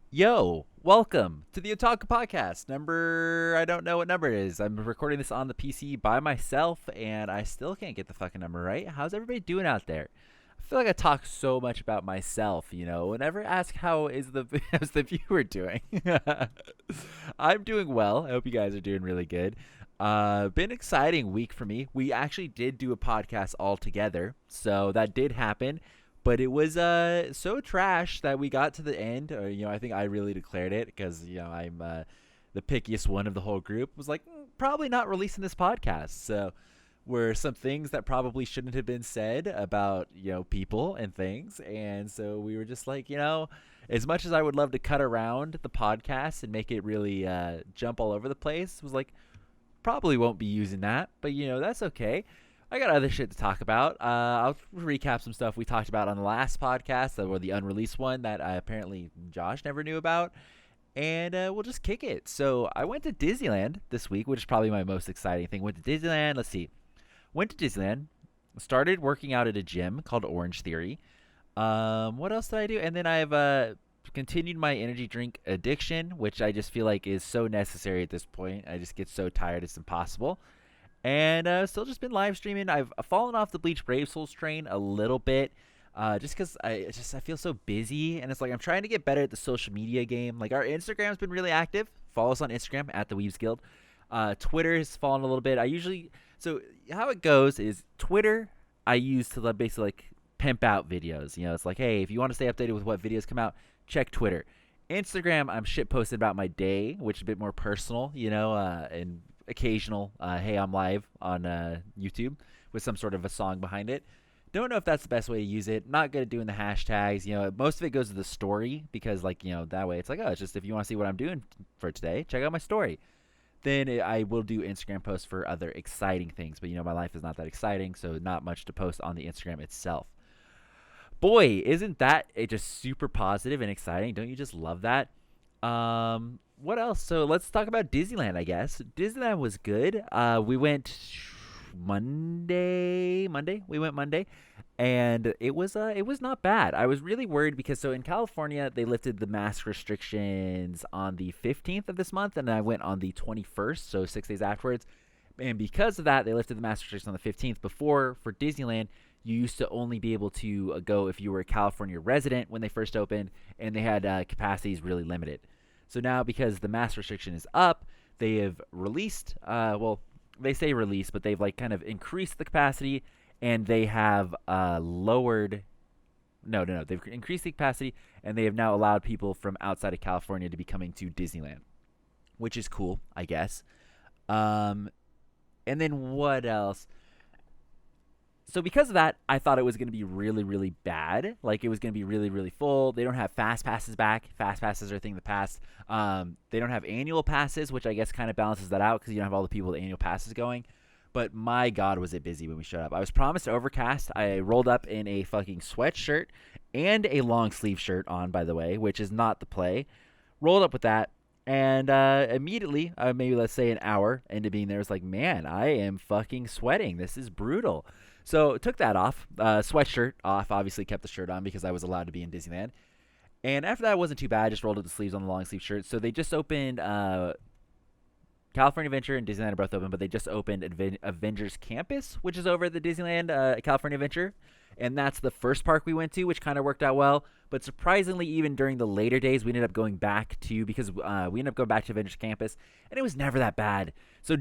Yo, welcome to the Otalku podcast. I don't know what number it is. I'm recording this on the PC by myself, and I still can't get the fucking number right. How's everybody doing out there? I feel like I talk so much about myself, Whenever I ask how is how's the viewer doing? I'm doing well. I hope you guys are doing really good. Been exciting week for me. We actually did do a podcast all together, so that did happen, but it was so trash that we got to the end. I think I really declared it because I'm the pickiest one of the whole group. Was like, probably not releasing this podcast. So were some things that probably shouldn't have been said about people and things, and so we were just like, as much as I would love to cut around the podcast and make it really jump all over the place, was like, probably won't be using that, but that's okay. I got other shit to talk about. I'll recap some stuff we talked about on the last podcast, or the unreleased one that apparently Josh never knew about, and we'll just kick it. So I went to Disneyland this week, which is probably my most exciting thing. Went to Disneyland. Let's see. Went to Disneyland. Started working out at a gym called Orange Theory. What else did I do? And then I've continued my energy drink addiction, which I just feel like is so necessary at this point. I just get so tired, it's impossible. And still just been live streaming. I've fallen off the Bleach Brave Souls train a little bit, just because I feel so busy, and it's like I'm trying to get better at the social media game. Like, our Instagram's been really active. Follow us on Instagram at the Weebs Guild. Twitter has fallen a little bit. So how it goes is Twitter I use to basically like pimp out videos. It's like, hey, if you want to stay updated with what videos come out, check Twitter. Instagram, I'm shit posting about my day, which is a bit more personal, and occasional, hey, I'm live on YouTube with some sort of a song behind it. Don't know if that's the best way to use it. Not good at doing the hashtags. Most of it goes to the story because, like, that way it's like, oh, it's just if you want to see what I'm doing for today, check out my story. Then I will do Instagram posts for other exciting things. But, my life is not that exciting, so not much to post on the Instagram itself. Boy, isn't that just super positive and exciting? Don't you just love that? What else? So let's talk about Disneyland, I guess. Disneyland was good. We went Monday. We went Monday, and it was not bad. I was really worried because in California they lifted the mask restrictions on the 15th of this month, and I went on the 21st, so 6 days afterwards. And because of that, they lifted the mask restrictions on the 15th. Before, for Disneyland, you used to only be able to go if you were a California resident when they first opened, and they had capacities really limited. So now, because the mask restriction is up, they have released, they say released, but they've kind of increased the capacity, and they have lowered, no, they've increased the capacity, and they have now allowed people from outside of California to be coming to Disneyland, which is cool, I guess. And then what else? So because of that, I thought it was going to be really, really bad. Like, it was going to be really, really full. They don't have fast passes back. Fast passes are a thing of the past. They don't have annual passes, which I guess kind of balances that out because you don't have all the people with annual passes going. But my God, was it busy when we showed up. I was promised overcast. I rolled up in a fucking sweatshirt and a long sleeve shirt on, by the way, which is not the play. Rolled up with that. And immediately, maybe let's say an hour into being there, it's like, man, I am fucking sweating. This is brutal. So took that off, sweatshirt off, obviously kept the shirt on because I was allowed to be in Disneyland. And after that, it wasn't too bad. I just rolled up the sleeves on the long sleeve shirt. So they just opened California Adventure and Disneyland are both open, but they just opened Avengers Campus, which is over at the Disneyland California Adventure. And that's the first park we went to, which kind of worked out well. But surprisingly, even during the later days, we ended up going back to, because we ended up going back to Avengers Campus, and it was never that bad. So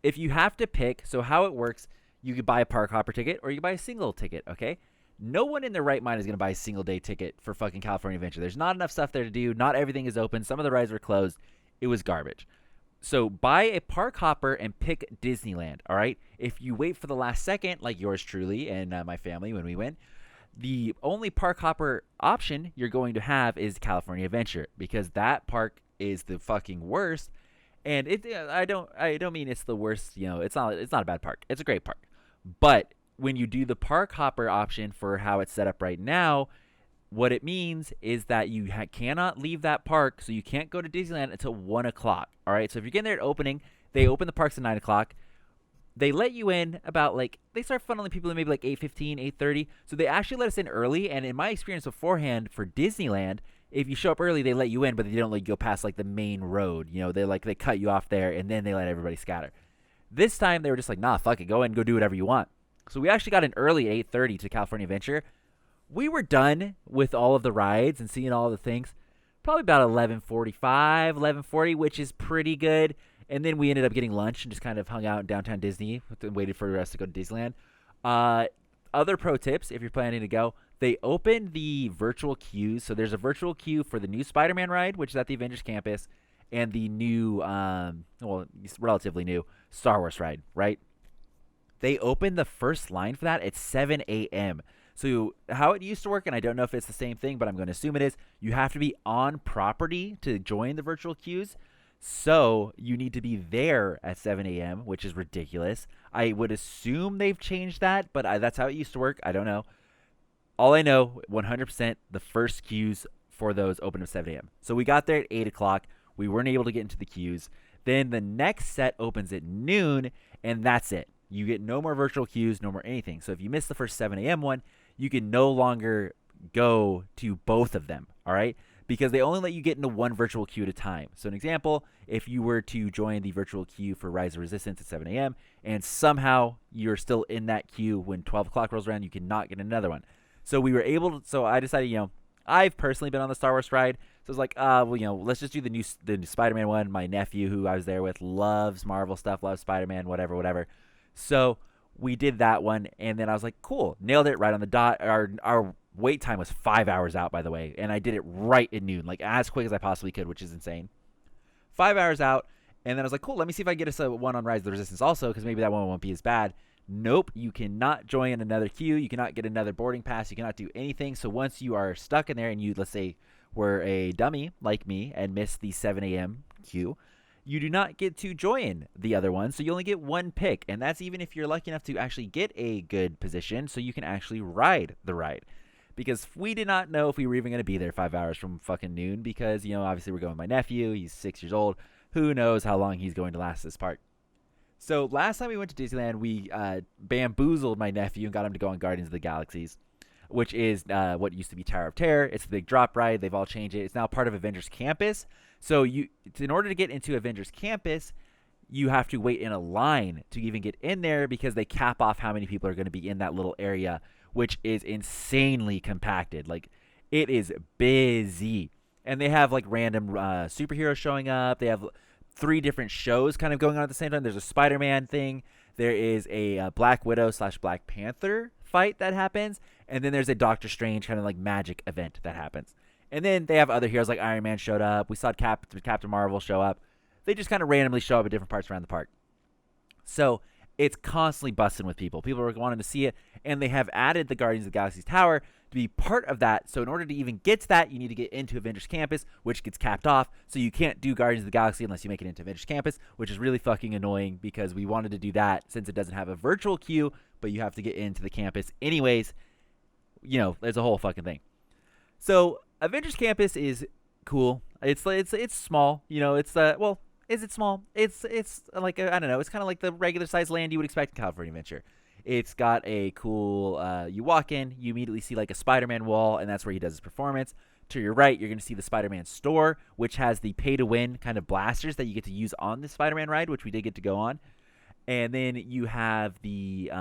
if you have to pick, so how it works, you could buy a park hopper ticket or you could buy a single ticket, okay? No one in their right mind is going to buy a single day ticket for fucking California Adventure. There's not enough stuff there to do. Not everything is open. Some of the rides were closed. It was garbage. So buy a park hopper and pick Disneyland, all right? If you wait for the last second, like yours truly and my family when we went, the only park hopper option you're going to have is California Adventure because that park is the fucking worst. And I don't mean it's the worst. It's not a bad park. It's a great park. But when you do the park hopper option for how it's set up right now, what it means is that you cannot leave that park, so you can't go to Disneyland until 1 o'clock. All right, so if you're getting there at opening, they open the parks at 9 o'clock. They let you in about, they start funneling people in maybe 8:15, 8:30. So they actually let us in early, and in my experience beforehand for Disneyland, if you show up early, they let you in, but they don't let you go past like the main road. They cut you off there, and then they let everybody scatter. This time they were just like, nah, fuck it, go in and go do whatever you want. So we actually got in early at 8:30 to California Adventure. We were done with all of the rides and seeing all the things probably about 11:45, 11:40, which is pretty good. And then we ended up getting lunch and just kind of hung out in downtown Disney and waited for us to go to Disneyland. Other pro tips, if you're planning to go, they opened the virtual queues. So there's a virtual queue for the new Spider-Man ride, which is at the Avengers Campus, and the new, relatively new Star Wars ride, right? They opened the first line for that at 7 a.m. So how it used to work, and I don't know if it's the same thing, but I'm going to assume it is, you have to be on property to join the virtual queues. So you need to be there at 7 a.m., which is ridiculous. I would assume they've changed that, but that's how it used to work. I don't know. All I know, 100%, the first queues for those open at 7 a.m. So we got there at 8 o'clock. We weren't able to get into the queues. Then the next set opens at noon, and that's it. You get no more virtual queues, no more anything. So if you miss the first 7 a.m. one, you can no longer go to both of them, all right? Because they only let you get into one virtual queue at a time. So an example, if you were to join the virtual queue for Rise of Resistance at 7 a.m. and somehow you're still in that queue when 12 o'clock rolls around, you cannot get another one. So we were able to, so I decided, I've personally been on the Star Wars ride. So it's like, let's just do the new Spider-Man one. My nephew, who I was there with, loves Marvel stuff, loves Spider-Man, whatever. So we did that one, and then I was like, cool, nailed it right on the dot. Our wait time was 5 hours out, by the way, and I did it right at noon, like as quick as I possibly could, which is insane. 5 hours out, and then I was like, cool, let me see if I can get us a one on Rise of the Resistance also, because maybe that one won't be as bad. Nope, you cannot join another queue. You cannot get another boarding pass. You cannot do anything. So once you are stuck in there and you, let's say, were a dummy like me and missed the 7 a.m. queue, you do not get to join the other one. So you only get one pick. And that's even if you're lucky enough to actually get a good position so you can actually ride the ride. Because we did not know if we were even going to be there 5 hours from fucking noon because, obviously we're going with my nephew. He's 6 years old. Who knows how long he's going to last this park. So last time we went to Disneyland, we bamboozled my nephew and got him to go on Guardians of the Galaxies, which is what used to be Tower of Terror. It's the big drop ride. They've all changed it. It's now part of Avengers Campus. So in order to get into Avengers Campus, you have to wait in a line to even get in there because they cap off how many people are going to be in that little area, which is insanely compacted. Like, it is busy. And they have, like, random superheroes showing up. They have 3 different shows kind of going on at the same time. There's a Spider-Man thing. There is a Black Widow / Black Panther fight that happens. And then there's a Doctor Strange kind of like magic event that happens. And then they have other heroes like Iron Man showed up. We saw Captain Marvel show up. They just kind of randomly show up at different parts around the park. So it's constantly busting with people. People are wanting to see it. And they have added the Guardians of the Galaxy Tower to be part of that. So in order to even get to that, you need to get into Avengers Campus, which gets capped off. So you can't do Guardians of the Galaxy unless you make it into Avengers Campus, which is really fucking annoying because we wanted to do that since it doesn't have a virtual queue, but you have to get into the campus anyways. There's a whole fucking thing. So Avengers Campus is cool. It's small. Is it small? It's like I don't know. It's kind of like the regular size land you would expect in California Adventure. It's got a cool, you walk in, you immediately see like a Spider-Man wall, and that's where he does his performance. To your right, you're going to see the Spider-Man store, which has the pay-to-win kind of blasters that you get to use on the Spider-Man ride, which we did get to go on. And then you have the,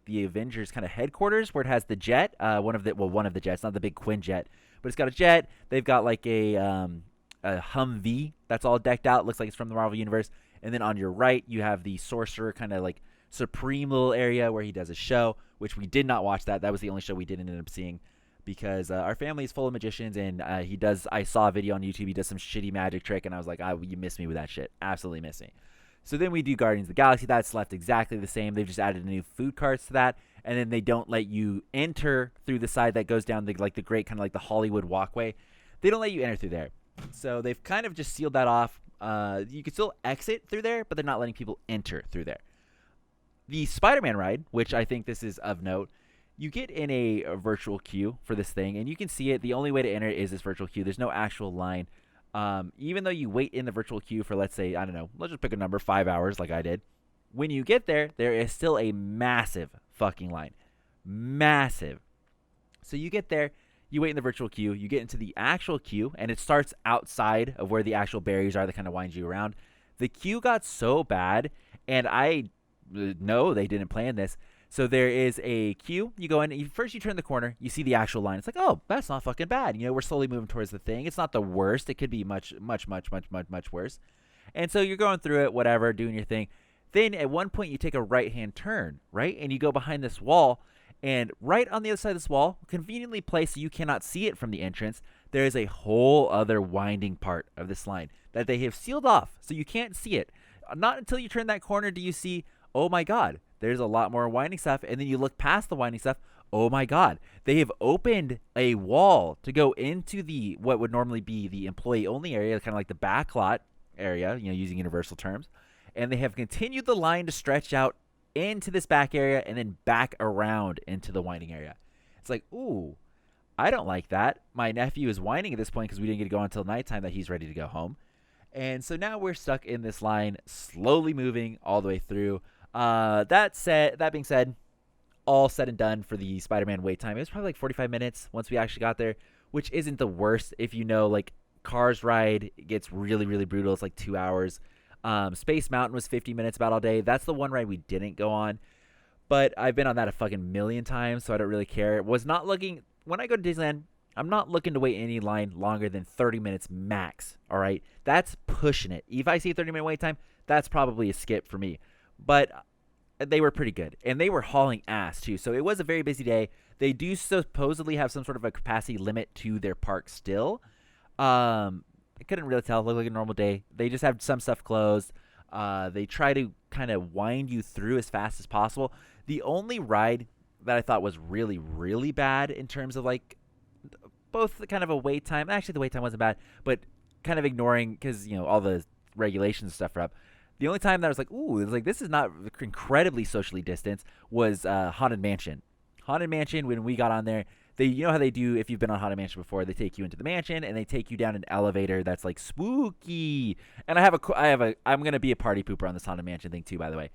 the Avengers kind of headquarters, where it has the jet, one of the jets, not the big Quinn jet, but it's got a jet. They've got like a Humvee that's all decked out. Looks like it's from the Marvel Universe. And then on your right, you have the Sorcerer kind of like Supreme little area where he does a show, which we did not watch that. That was the only show we didn't end up seeing because our family is full of magicians and I saw a video on YouTube. He does some shitty magic trick and I was like, you missed me with that shit. Absolutely missed me. So then we do Guardians of the Galaxy. That's left exactly the same. They've just added new food carts to that. And then they don't let you enter through the side that goes down the great kind of like the Hollywood walkway. They don't let you enter through there. So they've kind of just sealed that off. You can still exit through there, but they're not letting people enter through there. The Spider-Man ride, which I think this is of note, you get in a virtual queue for this thing, and you can see it. The only way to enter it is this virtual queue. There's no actual line. Even though you wait in the virtual queue for, let's say, I don't know, let's just pick a number, 5 hours like I did. When you get there, there is still a massive fucking line. Massive. So you get there. You wait in the virtual queue. You get into the actual queue, and it starts outside of where the actual barriers are that kind of wind you around. The queue got so bad, and I know they didn't plan this. So there is a queue. You go in. First, you turn the corner. You see the actual line. It's like, oh, that's not fucking bad. We're slowly moving towards the thing. It's not the worst. It could be much, much, much, much, much, much worse. And so you're going through it, whatever, doing your thing. Then at one point, you take a right-hand turn, right? And you go behind this wall. And right on the other side of this wall, conveniently placed so you cannot see it from the entrance, there is a whole other winding part of this line that they have sealed off so you can't see it. Not until you turn that corner do you see, oh my God, there's a lot more winding stuff. And then you look past the winding stuff. Oh my God, they have opened a wall to go into the what would normally be the employee-only area, kind of like the back lot area, using universal terms. And they have continued the line to stretch out into this back area and then back around into the winding area. It's like, ooh, I don't like that. My nephew is whining at this point because we didn't get to go until nighttime that he's ready to go home. And so now we're stuck in this line, slowly moving all the way through. That being said, all said and done for the Spider-Man wait time, it was probably like 45 minutes once we actually got there, which isn't the worst. If like Cars ride gets really, really brutal. It's like 2 hours. Space Mountain was 50 minutes about all day. That's the one ride we didn't go on. But I've been on that a fucking million times, so I don't really care. When I go to Disneyland, I'm not looking to wait any line longer than 30 minutes max, all right? That's pushing it. If I see a 30-minute wait time, that's probably a skip for me. But they were pretty good, and they were hauling ass, too. So it was a very busy day. They do supposedly have some sort of a capacity limit to their park still. I couldn't really tell. It looked like a normal day. They just have some stuff closed. They try to kind of wind you through as fast as possible. The only ride that I thought was really, really bad in terms of like both kind of a wait time. Actually, the wait time wasn't bad, but kind of ignoring because, all the regulations and stuff are up. The only time that I was like, ooh, it's like this is not incredibly socially distanced was Haunted Mansion. Haunted Mansion, when we got on there, how they do if you've been on Haunted Mansion before, they take you into the mansion and they take you down an elevator that's like spooky. And I'm going to be a party pooper on this Haunted Mansion thing too, by the way.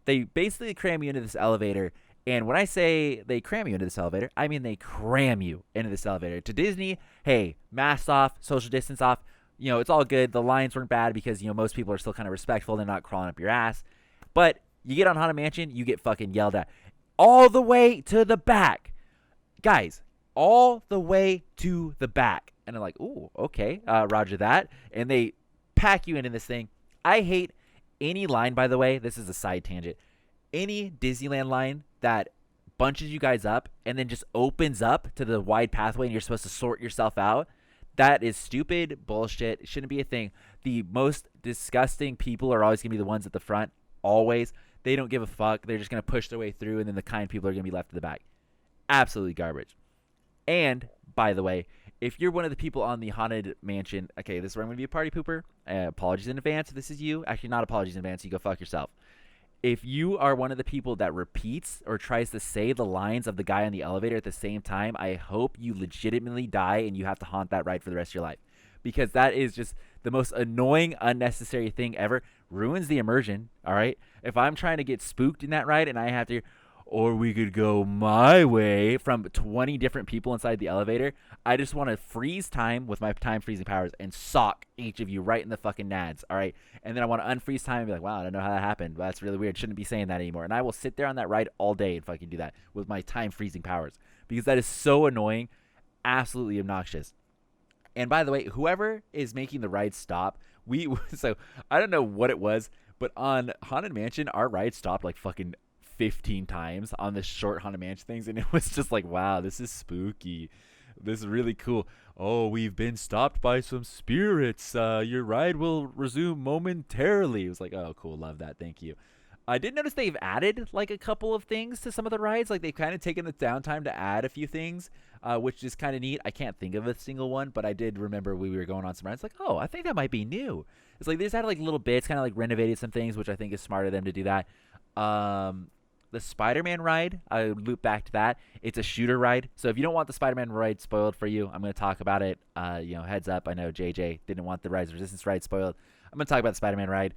They basically cram you into this elevator. And when I say they cram you into this elevator, I mean they cram you into this elevator. To Disney, hey, masks off, social distance off. It's all good. The lines weren't bad because, most people are still kind of respectful. They're not crawling up your ass. But you get on Haunted Mansion, you get fucking yelled at. All the way to the back. Guys, all the way to the back. And I'm like, ooh, okay, roger that. And they pack you into this thing. I hate any line, by the way. This is a side tangent. Any Disneyland line that bunches you guys up and then just opens up to the wide pathway and you're supposed to sort yourself out, that is stupid bullshit. It shouldn't be a thing. The most disgusting people are always going to be the ones at the front. Always. They don't give a fuck. They're just going to push their way through, and then the kind people are going to be left in the back. Absolutely garbage. And, by the way, if you're one of the people on the Haunted Mansion, okay, this is where I'm going to be a party pooper. Apologies in advance if this is you. Actually, not apologies in advance. You go fuck yourself. If you are one of the people that repeats or tries to say the lines of the guy on the elevator at the same time, I hope you legitimately die and you have to haunt that ride for the rest of your life. Because that is just the most annoying, unnecessary thing ever. Ruins the immersion, all right? If I'm trying to get spooked in that ride and I have to, or we could go my way from 20 different people inside the elevator, I just want to freeze time with my time freezing powers and sock each of you right in the fucking nads, all right? And then I want to unfreeze time and be like, wow, I don't know how that happened. That's really weird. Shouldn't be saying that anymore. And I will sit there on that ride all day and fucking do that with my time freezing powers because that is so annoying, absolutely obnoxious. And by the way, whoever is making the ride stop, so I don't know what it was, but on Haunted Mansion, our ride stopped like fucking 15 times on the short Haunted Mansion things, and it was just like, wow, this is spooky. This is really cool. Oh, we've been stopped by some spirits. Your ride will resume momentarily. It was like, oh, cool. Love that. Thank you. I did notice they've added like a couple of things to some of the rides. Like they've kind of taken the downtime to add a few things, which is kind of neat. I can't think of a single one, but I did remember we were going on some rides. Like, oh, I think that might be new. It's like they just added like little bits, kind of like renovated some things, which I think is smart of them to do that. The Spider-Man ride, I would loop back to that. It's a shooter ride. So if you don't want the Spider-Man ride spoiled for you, I'm going to talk about it. Heads up. I know JJ didn't want the Rise of Resistance ride spoiled. I'm going to talk about the Spider-Man ride.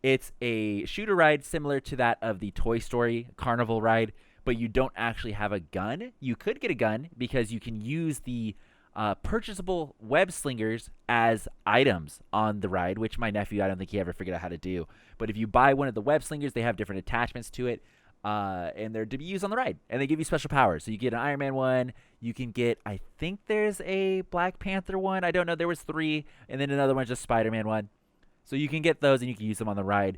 It's a shooter ride similar to that of the Toy Story Carnival ride, but you don't actually have a gun. You could get a gun because you can use the purchasable web slingers as items on the ride, which my nephew, I don't think he ever figured out how to do. But if you buy one of the web slingers, they have different attachments to it, and they're to be used on the ride, and they give you special powers. So you get an Iron Man one, you can get, I think there's a Black Panther one. I don't know. There was 3, and then another one's just Spider-Man one. So you can get those, and you can use them on the ride.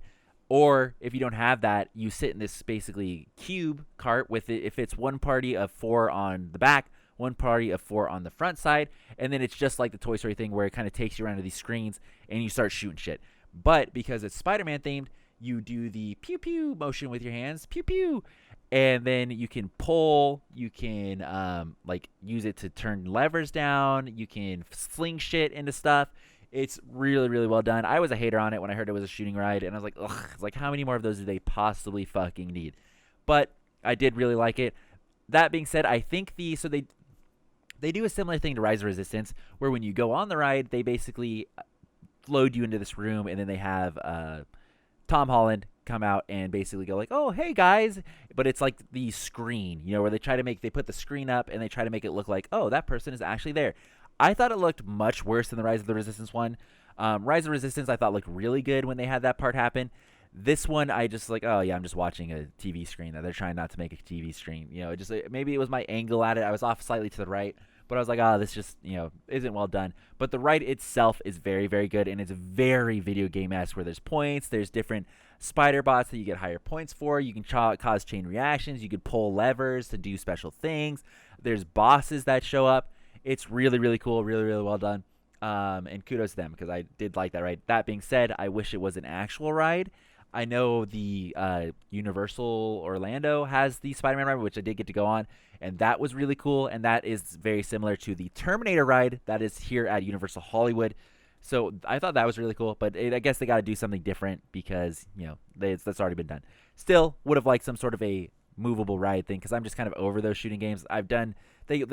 Or if you don't have that, you sit in this basically cube cart with it. If it's one party of 4 on the back, one party of 4 on the front side, and then it's just like the Toy Story thing where it kind of takes you around to these screens and you start shooting shit. But because it's Spider-Man themed, you do the pew pew motion with your hands, pew pew, and then you can pull, you can like use it to turn levers down, you can sling shit into stuff. It's really, really well done. I was a hater on it when I heard it was a shooting ride, and I was like, ugh, it's like, how many more of those do they possibly fucking need? But I did really like it. That being said, I think they do a similar thing to Rise of Resistance, where when you go on the ride, they basically load you into this room, and then they have Tom Holland come out and basically go like, oh, hey, guys. But it's like the screen, where they put the screen up, and they try to make it look like, oh, that person is actually there. I thought it looked much worse than the Rise of the Resistance one. Rise of Resistance I thought looked really good when they had that part happen. This one, I just like, oh, yeah, I'm just watching a TV screen. They're trying not to make a TV screen. Maybe it was my angle at it. I was off slightly to the right. But I was like, oh, this just, isn't well done. But the ride itself is very, very good. And it's very video game-esque where there's points. There's different spider bots that you get higher points for. You can cause chain reactions. You could pull levers to do special things. There's bosses that show up. It's really, really cool, really, really well done, and kudos to them because I did like that ride. That being said, I wish it was an actual ride. I know the Universal Orlando has the Spider-Man ride, which I did get to go on, and that was really cool, and that is very similar to the Terminator ride that is here at Universal Hollywood. So I thought that was really cool, but I guess they got to do something different because, that's already been done. Still, would have liked some sort of a movable ride thing because I'm just kind of over those shooting games. They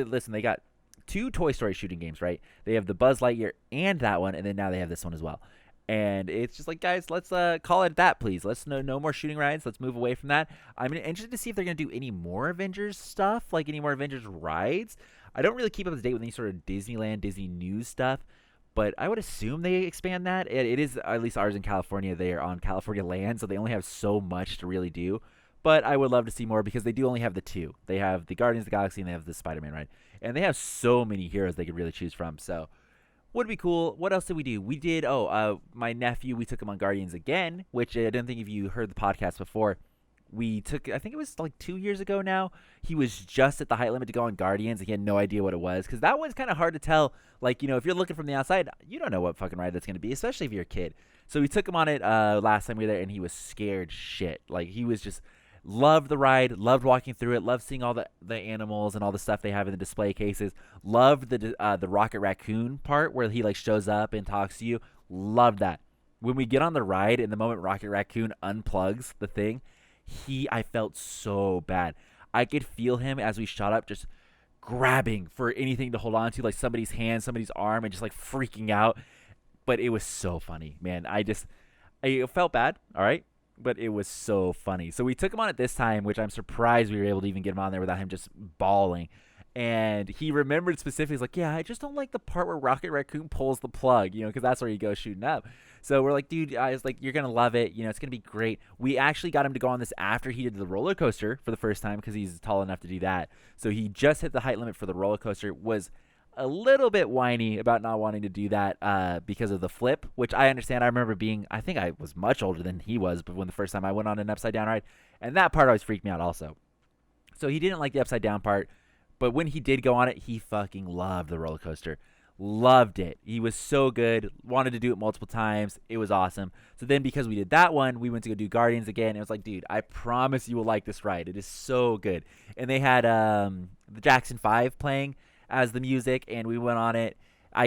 got 2 Toy Story shooting games, right? They have the Buzz Lightyear and that one, and then now they have this one as well. And it's just like, guys, let's call it that, please. Let's no more shooting rides. Let's move away from that. I'm interested to see if they're going to do any more Avengers stuff, like any more Avengers rides. I don't really keep up to date with any sort of Disneyland, Disney news stuff, but I would assume they expand that. It is, at least ours in California, they are on California land, so they only have so much to really do. But I would love to see more because they do only have the 2. They have the Guardians of the Galaxy and they have the Spider-Man ride. And they have so many heroes they could really choose from. So would be cool. What else did we do? We did, my nephew, we took him on Guardians again, which I don't think if you heard the podcast before. I think it was like 2 years ago now. He was just at the height limit to go on Guardians and he had no idea what it was. Because that one's kind of hard to tell. Like, if you're looking from the outside, you don't know what fucking ride that's going to be, especially if you're a kid. So we took him on it last time we were there and he was scared shit. Like, he was just... Loved the ride, loved walking through it, loved seeing all the animals and all the stuff they have in the display cases. Loved the Rocket Raccoon part where he like shows up and talks to you. Loved that. When we get on the ride and the moment Rocket Raccoon unplugs the thing, I felt so bad. I could feel him as we shot up just grabbing for anything to hold on to, like somebody's hand, somebody's arm, and just like freaking out. But it was so funny, man. I felt bad, all right? But it was so funny. So we took him on it this time, which I'm surprised we were able to even get him on there without him just bawling. And he remembered specifically, he's like, yeah, I just don't like the part where Rocket Raccoon pulls the plug, because that's where he goes shooting up. So we're like, dude, I was like, you're going to love it. It's going to be great. We actually got him to go on this after he did the roller coaster for the first time because he's tall enough to do that. So he just hit the height limit for the roller coaster, was a little bit whiny about not wanting to do that because of the flip, which I understand. I remember I think I was much older than he was, but when the first time I went on an upside down ride, and that part always freaked me out also. So he didn't like the upside down part, but when he did go on it, he fucking loved the roller coaster. Loved it. He was so good. Wanted to do it multiple times. It was awesome. So then because we did that one, we went to go do Guardians again. And it was like, dude, I promise you will like this ride. It is so good. And they had the Jackson 5 playing as the music, and we went on it.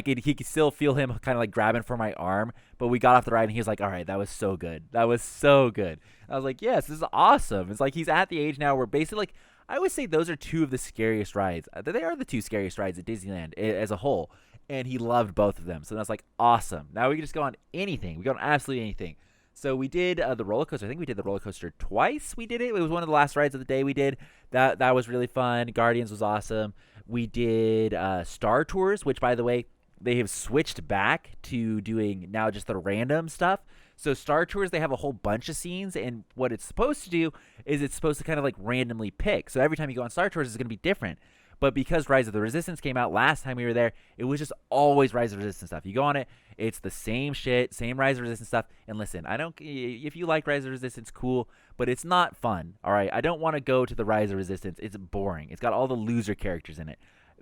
He could still feel him kind of like grabbing for my arm, but we got off the ride and he was like, all right, that was so good. That was so good. I was like, yes, this is awesome. It's like he's at the age now where basically, like, I would say those are 2 of the scariest rides. They are the 2 scariest rides at Disneyland as a whole, and he loved both of them. So that's like awesome. Now we can just go on anything. We go on absolutely anything. So we did the roller coaster. I think we did the roller coaster twice. We did it. It was one of the last rides of the day we did. That was really fun. Guardians was awesome. We did Star Tours, which, by the way, they have switched back to doing now just the random stuff. So Star Tours, they have a whole bunch of scenes, and what it's supposed to do is it's supposed to kind of like randomly pick. So every time you go on Star Tours, it's going to be different. But because Rise of the Resistance came out last time we were there, it was just always Rise of the Resistance stuff. You go on it, it's the same shit, same Rise of the Resistance stuff. And listen, if you like Rise of the Resistance, cool, but it's not fun, all right? I don't want to go to the Rise of Resistance. It's boring. It's got all the loser characters in it.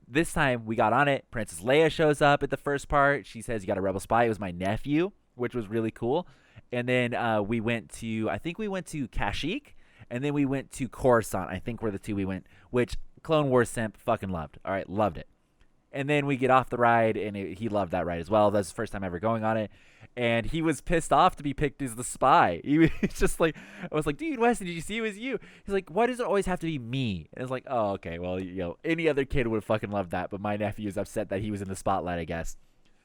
This time we got on it. Princess Leia shows up at the first part. She says, you got a rebel spy. It was my nephew, which was really cool. And then I think we went to Kashyyyk, and then we went to Coruscant, I think were the two we went, which Clone Wars simp fucking loved. All right, loved it. And then we get off the ride, and he loved that ride as well. That's the first time ever going on it. And he was pissed off to be picked as the spy. He was just like, I was like, dude, Weston, did you see it was you? He's like, why does it always have to be me? And it's like, oh, okay, well, any other kid would have fucking loved that, but my nephew is upset that he was in the spotlight, I guess.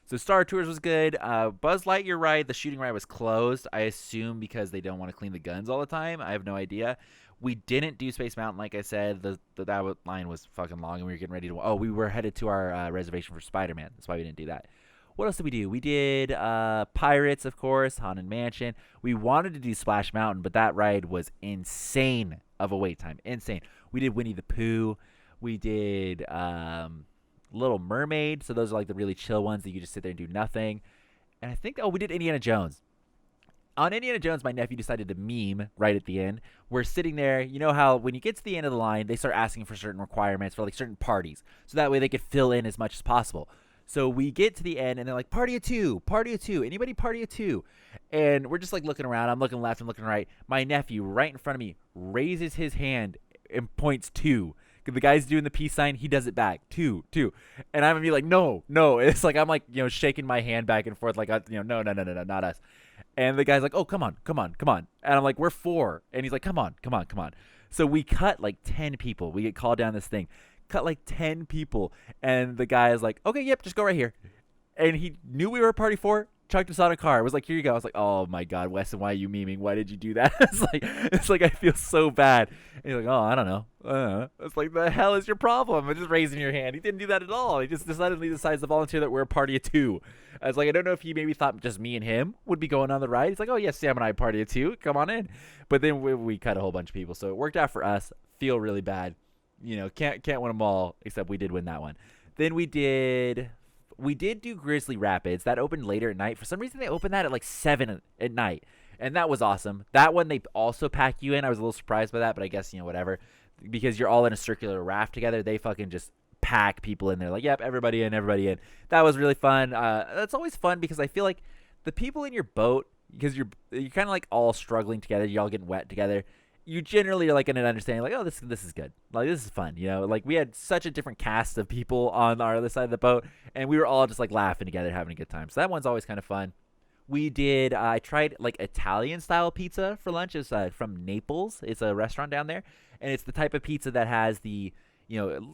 So Star Tours was good. Buzz Lightyear ride, the shooting ride was closed. I assume because they don't want to clean the guns all the time. I have no idea. We didn't do Space Mountain, like I said. That line was fucking long, and we were getting ready to. Oh, we were headed to our reservation for Spider-Man. That's why we didn't do that. What else did we do? We did Pirates, of course, Haunted Mansion. We wanted to do Splash Mountain, but that ride was insane of a wait time. Insane. We did Winnie the Pooh. We did Little Mermaid. So those are like the really chill ones that you just sit there and do nothing. And I think, we did Indiana Jones. On Indiana Jones, my nephew decided to meme right at the end. We're sitting there. You know how when you get to the end of the line, they start asking for certain requirements for like certain parties. So that way they could fill in as much as possible. So we get to the end, and they're like, party of two. Anybody party of two? And we're just like looking around. I'm looking left. I'm looking right. My nephew right in front of me raises his hand and points two. The guy's doing the peace sign. He does it back. Two. And I'm going to be like, no. It's like I'm like, shaking my hand back and forth like, no, not us. And the guy's like, oh, come on. And I'm like, we're four. And he's like, come on. So we cut like 10 people. We get called down this thing. Cut like 10 people. And the guy is like, okay, yep, just go right here. And he knew we were a party four, chucked us on a car. It was like, here you go. I was like, oh my God, Weston, why are you memeing? Why did you do that? It's like I feel so bad. And he's like, oh, I don't know. It's like, the hell is your problem? I'm just raising your hand. He didn't do that at all. He just suddenly decides to volunteer that we're a party of two. I was like, I don't know if he maybe thought just me and him would be going on the ride. He's like, oh yes, Sam and I party of two. Come on in. But then we cut a whole bunch of people. So it worked out for us. Feel really bad. Can't win them all, except we did win that one. Then we did do Grizzly Rapids. That opened later at night. For some reason, they opened that at like 7 at night. And that was awesome. That one, they also pack you in. I was a little surprised by that, but I guess, whatever. Because you're all in a circular raft together, they fucking just pack people in there. Like, yep, everybody in. That was really fun. That's always fun because I feel like the people in your boat, because you're kind of like all struggling together, you're all getting wet together. You generally are like in an understanding, like, oh, this is good. Like, this is fun, Like, we had such a different cast of people on our other side of the boat, and we were all just like laughing together, having a good time. So that one's always kind of fun. I tried like Italian style pizza for lunch. It's from Naples. It's a restaurant down there, and it's the type of pizza that has the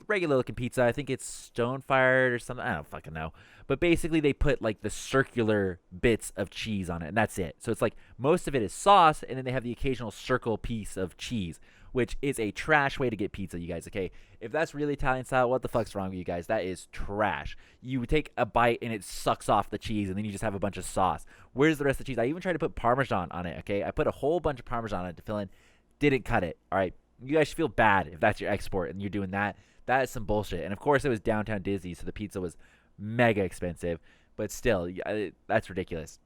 regular looking pizza. I think it's stone fired or something. I don't fucking know. But basically they put like the circular bits of cheese on it, and that's it. So it's like most of it is sauce, and then they have the occasional circle piece of cheese, which is a trash way to get pizza, you guys, okay? If that's really Italian style, what the fuck's wrong with you guys? That is trash. You take a bite and it sucks off the cheese, and then you just have a bunch of sauce. Where's the rest of the cheese? I even tried to put Parmesan on it, okay? I put a whole bunch of Parmesan on it to fill in. Didn't cut it, all right? You guys should feel bad if that's your export and you're doing that. That is some bullshit. And, of course, it was downtown Disney, so the pizza was mega expensive. But still, that's ridiculous.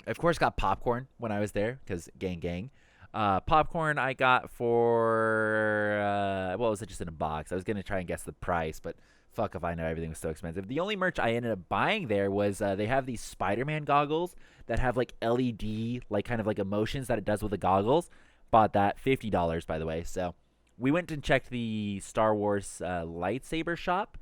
I, of course, got popcorn when I was there because gang. Popcorn I got for, was it just in a box? I was going to try and guess the price, but fuck if I know, everything was so expensive. The only merch I ended up buying there was they have these Spider-Man goggles that have like LED, like kind of like emotions that it does with the goggles. Bought that, $50 by the way. So we went and checked the Star Wars lightsaber shop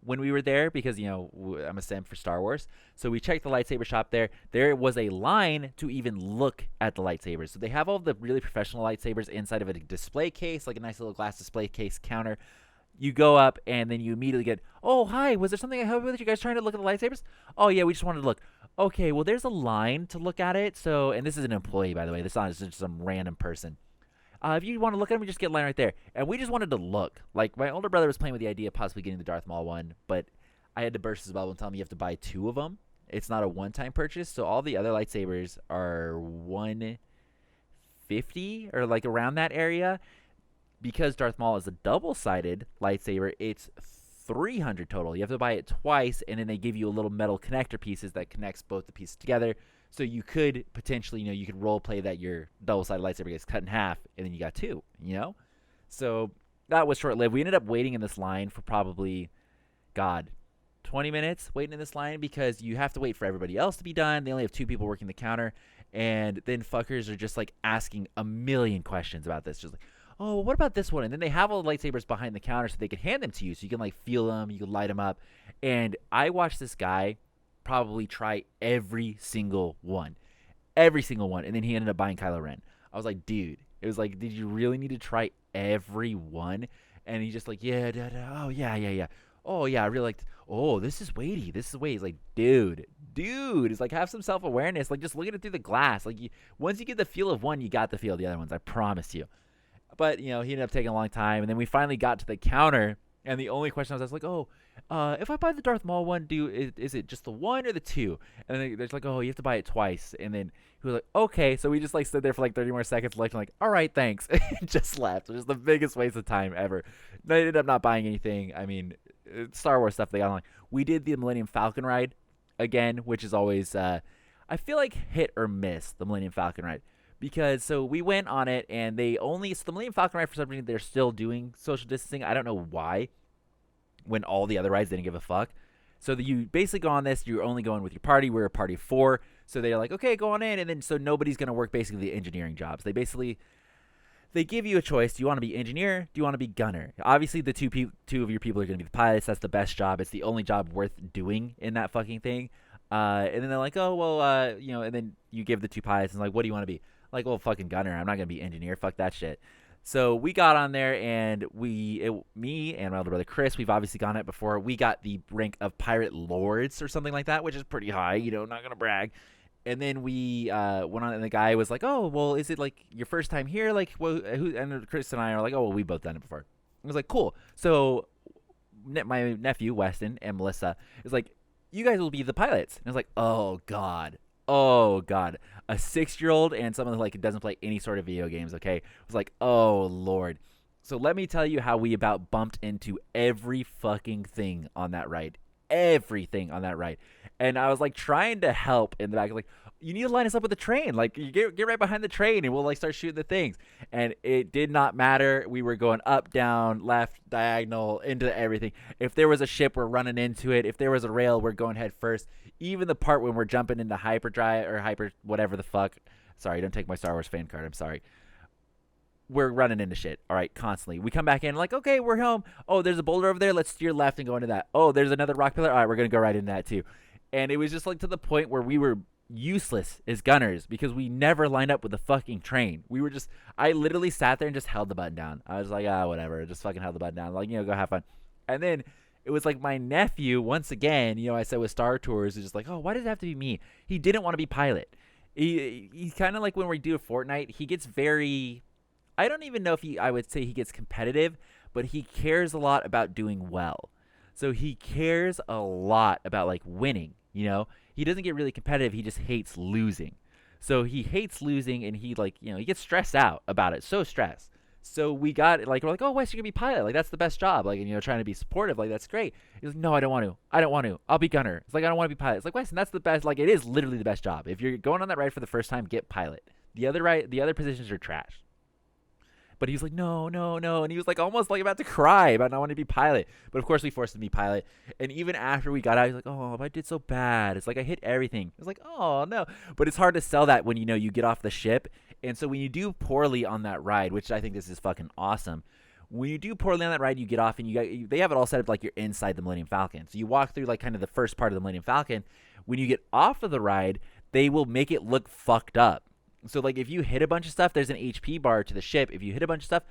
when we were there because, I'm a simp for Star Wars. So we checked the lightsaber shop there. There was a line to even look at the lightsabers. So they have all the really professional lightsabers inside of a display case, like a nice little glass display case counter. You go up and then you immediately get, oh, hi, was there something I helped you with? You guys trying to look at the lightsabers? Oh, yeah, we just wanted to look. Okay, well, there's a line to look at it. So, and this is an employee, by the way. This is not just some random person. If you want to look at them, we just get a line right there. And we just wanted to look. Like, my older brother was playing with the idea of possibly getting the Darth Maul one, but I had to burst his bubble and tell him you have to buy 2 of them. It's not a one-time purchase. So all the other lightsabers are 150 or like around that area. Because Darth Maul is a double-sided lightsaber, it's 300 total. You have to buy it twice, and then they give you a little metal connector pieces that connects both the pieces together. So you could potentially, you could role play that your double-sided lightsaber gets cut in half, and then you got 2, So that was short-lived. We ended up waiting in this line for probably, 20 minutes waiting in this line because you have to wait for everybody else to be done. They only have 2 people working the counter, and then fuckers are just, like, asking a million questions about this. Just like, oh, what about this one? And then they have all the lightsabers behind the counter so they can hand them to you. So you can, like, feel them. You can light them up. And I watched this guy probably try every single one. Every single one. And then he ended up buying Kylo Ren. I was like, dude. It was like, did you really need to try every one? And he's just like, yeah, oh, yeah. Oh, yeah, I really liked, oh, this is weighty. This is weighty. He's like, dude. It's like, have some self-awareness. Like, just look at it through the glass. Like, once you get the feel of one, you got the feel of the other ones. I promise you. But, he ended up taking a long time. And then we finally got to the counter. And the only question I was like, oh, if I buy the Darth Maul one, is it just the 1 or the 2? And then they're like, oh, you have to buy it twice. And then he was like, okay. So we just, like, stood there for, like, 30 more seconds left. And like, all right, thanks. And just left. It was the biggest waste of time ever. They ended up not buying anything. I mean, Star Wars stuff they got on. Like, we did the Millennium Falcon ride again, which is always, I feel like hit or miss, the Millennium Falcon ride. Because, so we went on it, and so the Millennium Falcon ride, for some reason, they're still doing social distancing. I don't know why, when all the other rides didn't give a fuck. So you basically go on this, you're only going with your party. We're a party of 4. So they're like, okay, go on in. And then, so nobody's going to work basically the engineering jobs. They give you a choice. Do you want to be engineer? Do you want to be gunner? Obviously, the two of your people are going to be the pilots. That's the best job. It's the only job worth doing in that fucking thing. And then they're like, oh, well, and then you give the 2 pilots and like, what do you want to be? Like, well, fucking gunner. I'm not going to be engineer. Fuck that shit. So we got on there, and me and my older brother Chris, we've obviously gone it before. We got the rank of Pirate Lords or something like that, which is pretty high, not going to brag. And then we went on, and the guy was like, oh, well, is it, like, your first time here? Like, well, and Chris and I are like, oh, well, we've both done it before. I was like, cool. So my nephew, Weston, and Melissa is like, you guys will be the pilots. And I was like, oh, God. A 6-year-old and someone who, like, doesn't play any sort of video games, okay? I was like, oh, Lord. So let me tell you how we about bumped into every fucking thing on that ride. Everything on that ride. And I was, like, trying to help in the back. Like, you need to line us up with the train. Like, you get right behind the train, and we'll, like, start shooting the things. And it did not matter. We were going up, down, left, diagonal, into everything. If there was a ship, we're running into it. If there was a rail, we're going head first. Even the part when we're jumping into hyperdrive or hyper whatever the fuck. Sorry, don't take my Star Wars fan card. I'm sorry. We're running into shit, all right, constantly. We come back in like, okay, we're home. Oh, there's a boulder over there. Let's steer left and go into that. Oh, there's another rock pillar. All right, we're going to go right into that too. And it was just like to the point where we were useless as gunners because we never lined up with the fucking train. I literally sat there and just held the button down. I was like, whatever. Just fucking held the button down. Like, go have fun. And then it was like my nephew, once again, I said with Star Tours, is just like, oh, why does it have to be me? He didn't want to be pilot. He's kind of like when we do a Fortnite, he gets very, I don't even know if I would say he gets competitive, but he cares a lot about doing well. So he cares a lot about, like, winning, He doesn't get really competitive. He just hates losing. So he hates losing, and he, like, he gets stressed out about it. So stressed. So we're like, oh, Wes, you're going to be pilot. Like, that's the best job. Like, and, trying to be supportive. Like, that's great. He's like, no, I don't want to. I'll be gunner. It's like, I don't want to be pilot. It's like, Wes, and that's the best. Like, it is literally the best job. If you're going on that ride for the first time, get pilot. The other positions are trash. But he was like, no. And he was like almost like about to cry about not wanting to be pilot. But of course we forced him to be pilot. And even after we got out, he's like, oh, I did so bad. It's like I hit everything. It's like, oh, no. But it's hard to sell that when, you get off the ship. And so when you do poorly on that ride, which I think this is fucking awesome. When you do poorly on that ride, you get off and they have it all set up like you're inside the Millennium Falcon. So you walk through like kind of the first part of the Millennium Falcon. When you get off of the ride, they will make it look fucked up. So, like, if you hit a bunch of stuff, there's an HP bar to the ship. If you hit a bunch of stuff,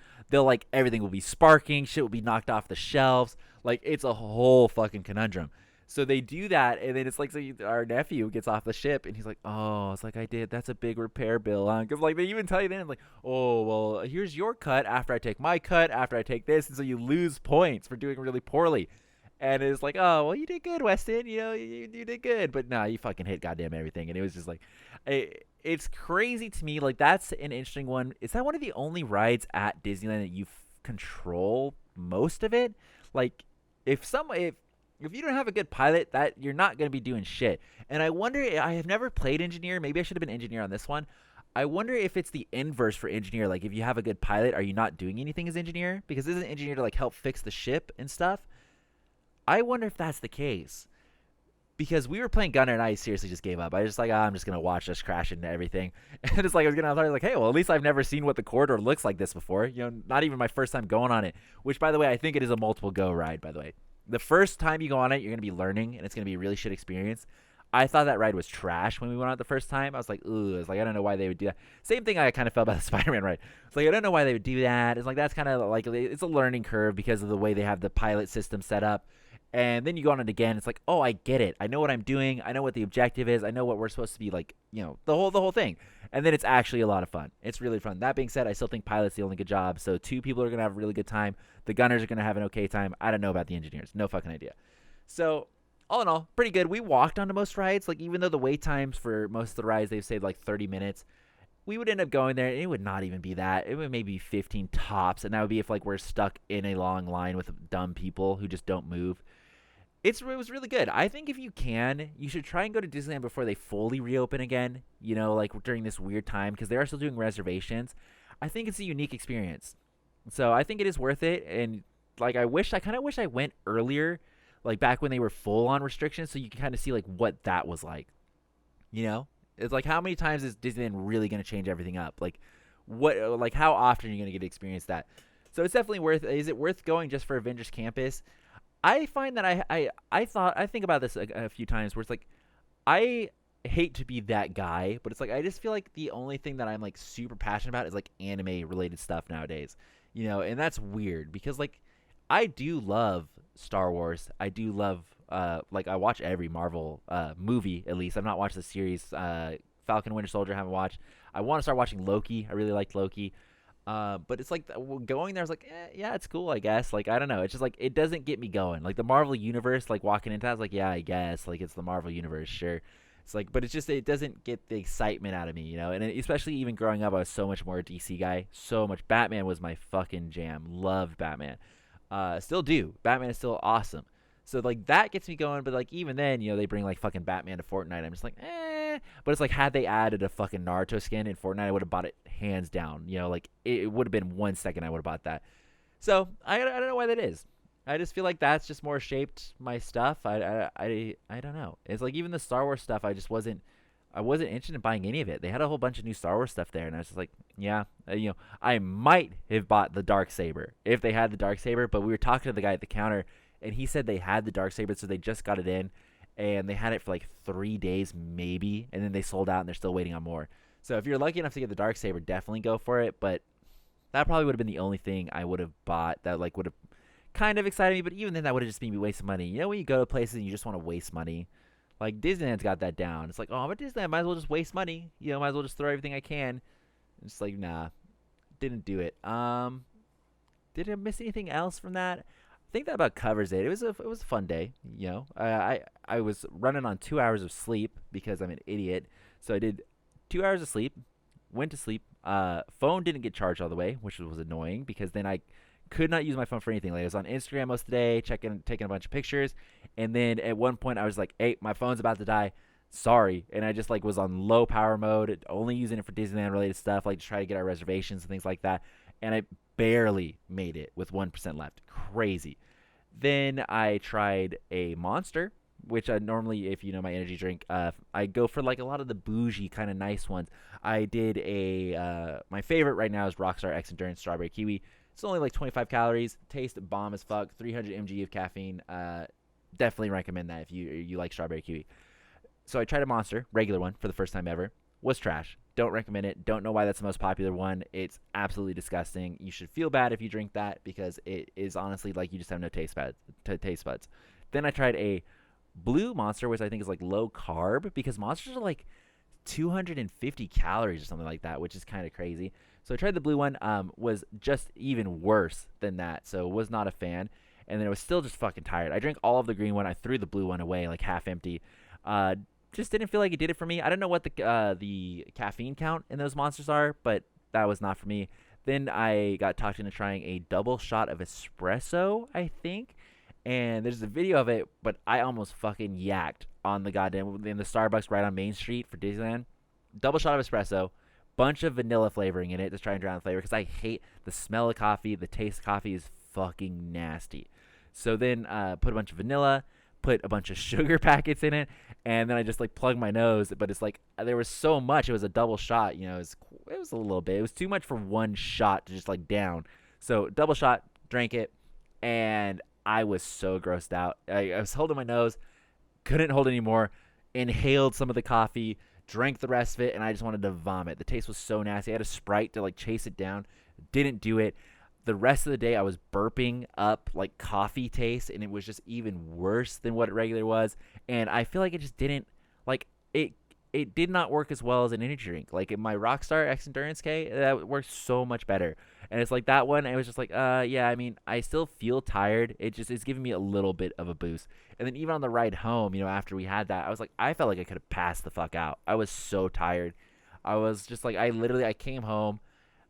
everything will be sparking. Shit will be knocked off the shelves. Like, it's a whole fucking conundrum. So they do that, and then it's like, our nephew gets off the ship, and he's like, "Oh, it's like I did. That's a big repair bill, huh?" Because like they even tell you then, like, "Oh, well, here's your cut after I take my cut after I take this," and so you lose points for doing really poorly. And it's like, "Oh, well, you did good, Weston. You did good." But no, you fucking hit goddamn everything, and it was just like, it's crazy to me. Like that's an interesting one. Is that one of the only rides at Disneyland that you control most of it? Like, if you don't have a good pilot, that you're not going to be doing shit. And I wonder, I have never played engineer. Maybe I should have been engineer on this one. I wonder if it's the inverse for engineer. Like if you have a good pilot, are you not doing anything as engineer? Because isn't engineer to like help fix the ship and stuff? I wonder if that's the case. Because we were playing Gunner and I seriously just gave up. I was just like, I'm just going to watch us crash into everything. And it's like, I was like, hey, well, at least I've never seen what the corridor looks like this before. Not even my first time going on it. Which, by the way, I think it is a multiple go ride, by the way. The first time you go on it, you're going to be learning, and it's going to be a really shit experience. I thought that ride was trash when we went on it the first time. I was like, ooh. It's like, I don't know why they would do that. Same thing I kind of felt about the Spider-Man ride. It's like, I don't know why they would do that. It's like, that's kind of like, it's a learning curve because of the way they have the pilot system set up. And then you go on it again. It's like, oh, I get it. I know what I'm doing. I know what the objective is. I know what we're supposed to be like, the whole thing. And then it's actually a lot of fun. It's really fun. That being said, I still think pilot's the only good job. So 2 people are going to have a really good time. The gunners are going to have an okay time. I don't know about the engineers. No fucking idea. So all in all, pretty good. We walked onto most rides. Like even though the wait times for most of the rides, they've saved like 30 minutes. We would end up going there, and it would not even be that. It would maybe 15 tops. And that would be if like we're stuck in a long line with dumb people who just don't move. It was really good. I think if you can, you should try and go to Disneyland before they fully reopen again, like during this weird time, because they are still doing reservations. I think it's a unique experience. So I think it is worth it. And like I kind of wish I went earlier, like back when they were full on restrictions, so you can kind of see like what that was like. It's like how many times is Disneyland really going to change everything up? Like how often are you going to get to experience that? So it's definitely worth. Is it worth going just for Avengers Campus? I find that I think about this a few times where it's like I hate to be that guy, but it's like I just feel like the only thing that I'm like super passionate about is like anime related stuff nowadays, and that's weird because like I do love Star Wars. I do love like I watch every Marvel movie at least. I've not watched the series Falcon and Winter Soldier. I haven't watched. I want to start watching Loki. I really liked Loki. But it's like going there, I was like, yeah, it's cool, I guess. Like, I don't know. It's just like, it doesn't get me going. Like the Marvel universe, like walking into that, I was like, yeah, I guess. Like it's the Marvel universe, sure. It's like, but it's just, it doesn't get the excitement out of me, And especially even growing up, I was so much more a DC guy. So much. Batman was my fucking jam. Loved Batman. Still do. Batman is still awesome. So like that gets me going, but like even then, they bring like fucking Batman to Fortnite. I'm just like, eh. But it's like had they added a fucking Naruto skin in Fortnite, I would have bought it hands down. Like it would have been 1 second I would have bought that. So I don't know why that is. I just feel like that's just more shaped my stuff. I don't know. It's like even the Star Wars stuff, I wasn't interested in buying any of it. They had a whole bunch of new Star Wars stuff there, and I was just like, yeah, I might have bought the Darksaber if they had the Darksaber. But we were talking to the guy at the counter, and he said they had the Darksaber, so they just got it in, and they had it for like 3 days maybe, and then they sold out, and they're still waiting on more. So if you're lucky enough to get the Darksaber, definitely go for it. But that probably would have been the only thing I would have bought that like would have kind of excited me. But even then, that would have just been me wasting money. When you go to places and you just want to waste money, like Disneyland's got that down. It's like, oh, but Disneyland, might as well just waste money. Might as well just throw everything I can. It's like, nah, didn't do it. Did I miss anything else from that? I think that about covers it. It was a fun day. I was running on 2 hours of sleep because I'm an idiot. So I did 2 hours of sleep, went to sleep. Phone didn't get charged all the way, which was annoying because then I could not use my phone for anything. Like I was on Instagram most of the day, taking a bunch of pictures, and then at one point I was like, "Hey, my phone's about to die. Sorry." And I just like was on low power mode, only using it for Disneyland related stuff, like to try to get our reservations and things like that. And I barely made it with 1% left. Crazy. Then I tried a Monster, which I normally, if you know my energy drink, I go for like a lot of the bougie kind of nice ones. I did my favorite right now is Rockstar X Endurance Strawberry Kiwi. It's only like 25 calories. Tastes bomb as fuck. 300 mg of caffeine. Definitely recommend that if you like Strawberry Kiwi. So I tried a Monster, regular one, for the first time ever. Was trash. Don't recommend it. Don't know why that's the most popular one. It's absolutely disgusting. You should feel bad if you drink that because it is honestly like you just have no taste buds. Then I tried a blue monster, which I think is like low carb, because monsters are like 250 calories or something like that, which is kind of crazy. So I tried the blue one, was just even worse than that, so was not a fan. And then I was still just fucking tired. I drank all of the green one. I threw the blue one away, like half empty. Just didn't feel like it did it for me. I don't know what the caffeine count in those monsters are, but that was not for me. Then I got talked into trying a double shot of espresso, I think. And there's a video of it, but I almost fucking yacked on the goddamn in the Starbucks right on Main Street for Disneyland. Double shot of espresso, bunch of vanilla flavoring in it to try and drown the flavor, because I hate the smell of coffee. The taste of coffee is fucking nasty. So then put a bunch of vanilla, put a bunch of sugar packets in it, and then I just like plugged my nose. But it's like there was so much. It was a double shot. You know, it was a little bit. It was too much for one shot to just like down. So double shot, drank it, and I was so grossed out. I was holding my nose, couldn't hold anymore, inhaled some of the coffee, drank the rest of it, and I just wanted to vomit. The taste was so nasty. I had a Sprite to like chase it down. Didn't do it. The rest of the day I was burping up like coffee taste, and it was just even worse than what it regularly was. And I feel like it just didn't, like, it did not work as well as an energy drink. Like in my Rockstar X Endurance K, that worked so much better. And it's like that one, it was just like, yeah, I mean, I still feel tired. It just is giving me a little bit of a boost. And then even on the ride home, you know, after we had that, I was like, I felt like I could have passed the fuck out. I was so tired. I was just like, I came home,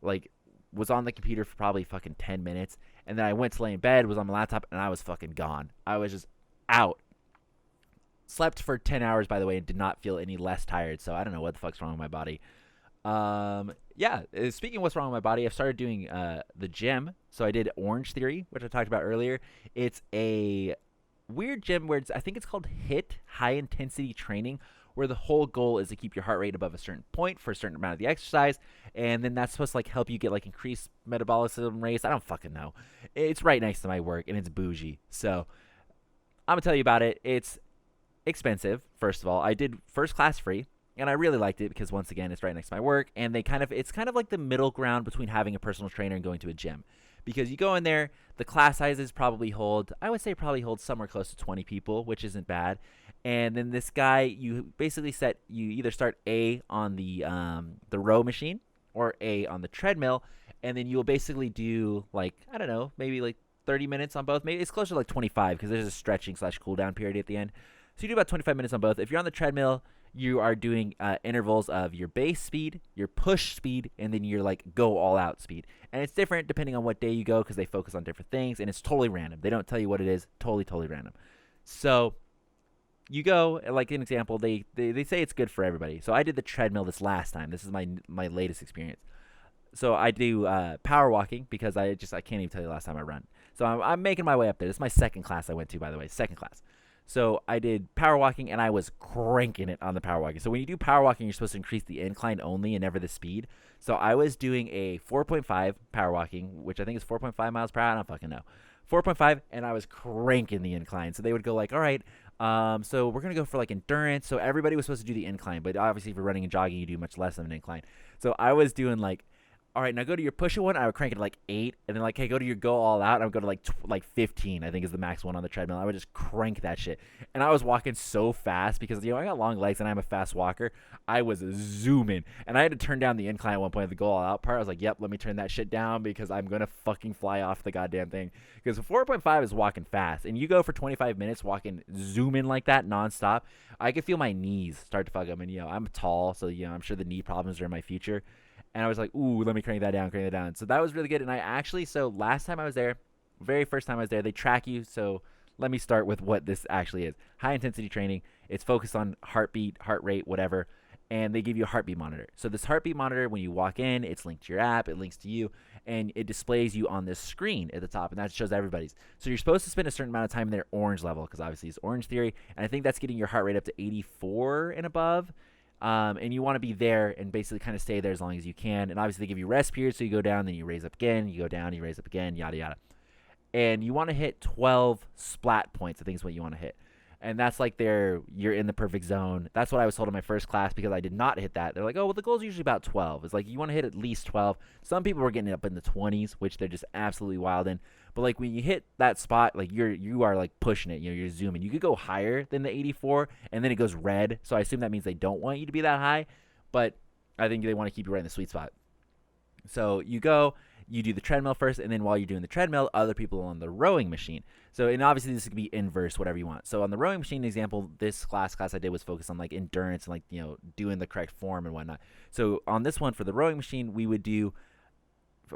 like, was on the computer for probably fucking 10 minutes. And then I went to lay in bed, was on my laptop, and I was fucking gone. I was just out. Slept for 10 hours, by the way, and did not feel any less tired. So I don't know what the fuck's wrong with my body. Yeah, speaking of what's wrong with my body, I've started doing the gym. So I did Orange Theory, which I talked about earlier. It's a weird gym where I think it's called HIIT, high intensity training, where the whole goal is to keep your heart rate above a certain point for a certain amount of the exercise, and then that's supposed to like help you get like increased metabolism rates. I don't fucking know. It's right next to my work, and it's bougie. So I'm gonna tell you about it. It's expensive. First of all, I did first class free, and I really liked it because once again, it's right next to my work, and it's kind of like the middle ground between having a personal trainer and going to a gym. Because you go in there, the class sizes probably hold somewhere close to 20 people, which isn't bad. And then this guy, you basically you either start A on the row machine or A on the treadmill, and then you'll basically do like, I don't know, maybe like 30 minutes on both. Maybe it's closer to like 25 because there's a stretching / cool down period at the end. So you do about 25 minutes on both. If you're on the treadmill, you are doing intervals of your base speed, your push speed, and then your like go all out speed. And it's different depending on what day you go because they focus on different things, and it's totally random. They don't tell you what it is. Totally random. So you go, like an example, they say it's good for everybody. So I did the treadmill this last time. This is my latest experience. So I do power walking because I can't even tell you the last time I run. So I'm making my way up there. This is my second class I went to, by the way, second class. So I did power walking, and I was cranking it on the power walking. So when you do power walking, you're supposed to increase the incline only and never the speed. So I was doing a 4.5 power walking, which I think is 4.5 miles per hour. I don't fucking know. 4.5, and I was cranking the incline. So they would go like, all right, so we're going to go for like endurance. So everybody was supposed to do the incline, but obviously if you're running and jogging, you do much less of an incline. So I was doing like, all right, now go to your push-it one. I would crank it to like 8, and then like, hey, go to your go all out. And I would go to like 15, I think is the max one on the treadmill. I would just crank that shit. And I was walking so fast because, you know, I got long legs and I'm a fast walker. I was zooming, and I had to turn down the incline at one point at the go all out part. I was like, yep, let me turn that shit down because I'm going to fucking fly off the goddamn thing. Because 4.5 is walking fast, and you go for 25 minutes walking, zooming like that nonstop. I could feel my knees start to fuck up, and, you know, I'm tall, so, you know, I'm sure the knee problems are in my future. And I was like, ooh, let me crank that down. So that was really good. And I actually, so last time I was there, very first time I was there, they track you. So let me start with what this actually is. High intensity training. It's focused on heartbeat, heart rate, whatever. And they give you a heartbeat monitor. So this heartbeat monitor, when you walk in, it's linked to your app. It links to you. And it displays you on this screen at the top. And that shows everybody's. So you're supposed to spend a certain amount of time in their orange level because obviously it's Orange Theory. And I think that's getting your heart rate up to 84 and above. And you want to be there and basically kind of stay there as long as you can. And obviously they give you rest periods, so you go down, then you raise up again, you go down, you raise up again, yada, yada. And you want to hit 12 splat points, I think is what you want to hit. And that's like you're in the perfect zone. That's what I was told in my first class because I did not hit that. They're like, oh, well, the goal is usually about 12. It's like you want to hit at least 12. Some people were getting up in the 20s, which they're just absolutely wild in. But like when you hit that spot, like you are like pushing it. You're zooming. You could go higher than the 84, and then it goes red. So I assume that means they don't want you to be that high. But I think they want to keep you right in the sweet spot. So you go, you do the treadmill first, and then while you're doing the treadmill, other people are on the rowing machine. So, and obviously this could be inverse, whatever you want. So on the rowing machine example, this class I did was focused on like endurance and like, doing the correct form and whatnot. So on this one for the rowing machine, we would do,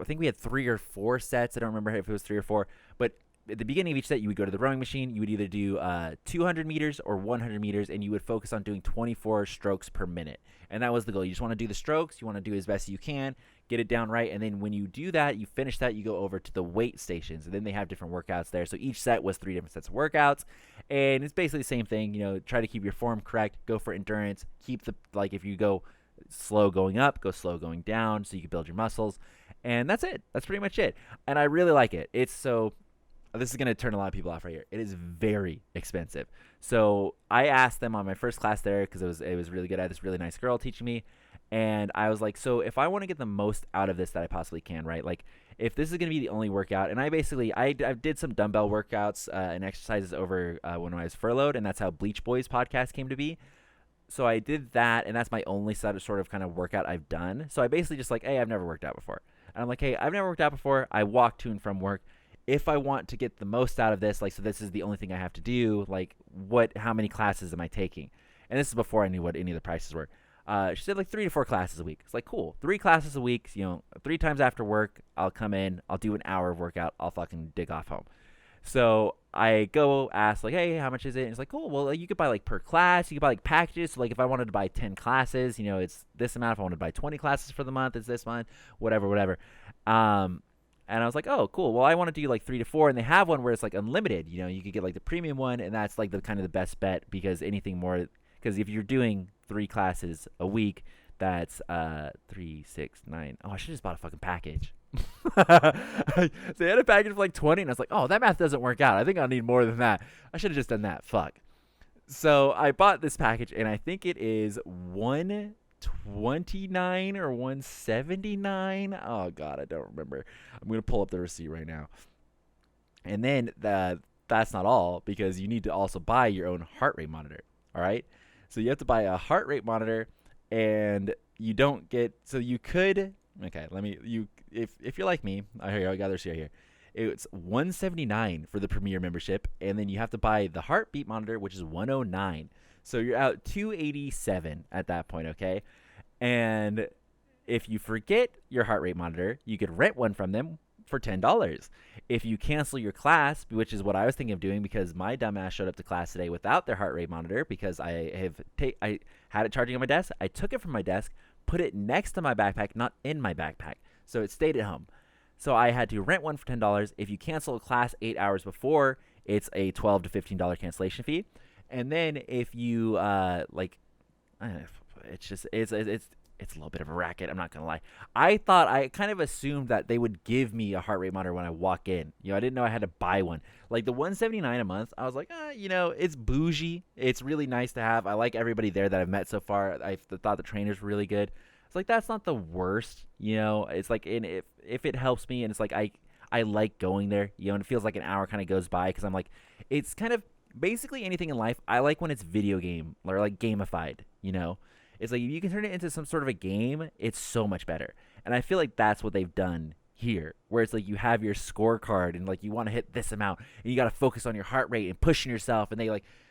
I think we had 3 or 4 sets. I don't remember if it was 3 or 4, but at the beginning of each set, you would go to the rowing machine. You would either do 200 meters or 100 meters, and you would focus on doing 24 strokes per minute. And that was the goal. You just want to do the strokes. You want to do as best as you can, get it down right. And then when you do that, you finish that, you go over to the weight stations. And then they have different workouts there. So each set was 3 different sets of workouts. And it's basically the same thing. Try to keep your form correct. Go for endurance. Keep if you go slow going up, go slow going down so you can build your muscles. And that's it. That's pretty much it. And I really like it. This is going to turn a lot of people off right here. It is very expensive. So I asked them on my first class there because it was really good. I had this really nice girl teaching me. And I was like, so if I want to get the most out of this that I possibly can, right? Like if this is going to be the only workout, and I did some dumbbell workouts and exercises over when I was furloughed, and that's how Bleach Boys podcast came to be. So I did that, and that's my only sort of kind of workout I've done. So I basically just like, hey, I've never worked out before. And I'm like, hey, I've never worked out before. I walk to and from work. If I want to get the most out of this, so this is the only thing I have to do, how many classes am I taking? And this is before I knew what any of the prices were. She said 3 to 4 classes a week. It's like, cool. 3 classes a week, 3 times after work, I'll come in, I'll do an hour of workout, I'll fucking dig off home. So I go ask, hey, how much is it? And it's like, cool, well, you could buy per class, you could buy packages. So if I wanted to buy 10 classes, it's this amount. If I wanted to buy 20 classes for the month, it's this month, whatever. And I was like, oh, cool. Well, I want to do 3 to 4, and they have one where it's unlimited. You could get the premium one, and that's the kind of the best bet because anything more, because if you're doing 3 classes a week, that's 3, 6, 9. Oh, I should have just bought a fucking package. So they had a package for 20, and I was like, oh, that math doesn't work out. I think I'll need more than that. I should have just done that. Fuck. So I bought this package, and I think it is $129 or $179. Oh god, I don't remember. I'm gonna pull up the receipt right now. And then that's not all, because you need to also buy your own heart rate monitor. All right, so you have to buy a heart rate monitor, and you don't get. So you could. Okay, if you're like me, I got the receipt here. It's $179 for the Premier membership, and then you have to buy the heartbeat monitor, which is $109. So you're out $287 at that point, okay? And if you forget your heart rate monitor, you could rent one from them for $10. If you cancel your class, which is what I was thinking of doing because my dumbass showed up to class today without their heart rate monitor because I had it charging on my desk. I took it from my desk, put it next to my backpack, not in my backpack. So it stayed at home. So I had to rent one for $10. If you cancel a class 8 hours before, it's a $12 to $15 cancellation fee. And then if you it's a little bit of a racket. I'm not gonna lie. I kind of assumed that they would give me a heart rate monitor when I walk in. I didn't know I had to buy one. The $179 a month, I was like, it's bougie. It's really nice to have. I like everybody there that I've met so far. I thought the trainers were really good. It's that's not the worst. It's and if it helps me, and it's I like going there. And it feels like an hour kind of goes by because I'm it's kind of basically anything in life. I like when it's video game or gamified. It's if you can turn it into some sort of a game, it's so much better. And I feel that's what they've done here, where it's you have your scorecard and you want to hit this amount and you got to focus on your heart rate and pushing yourself, and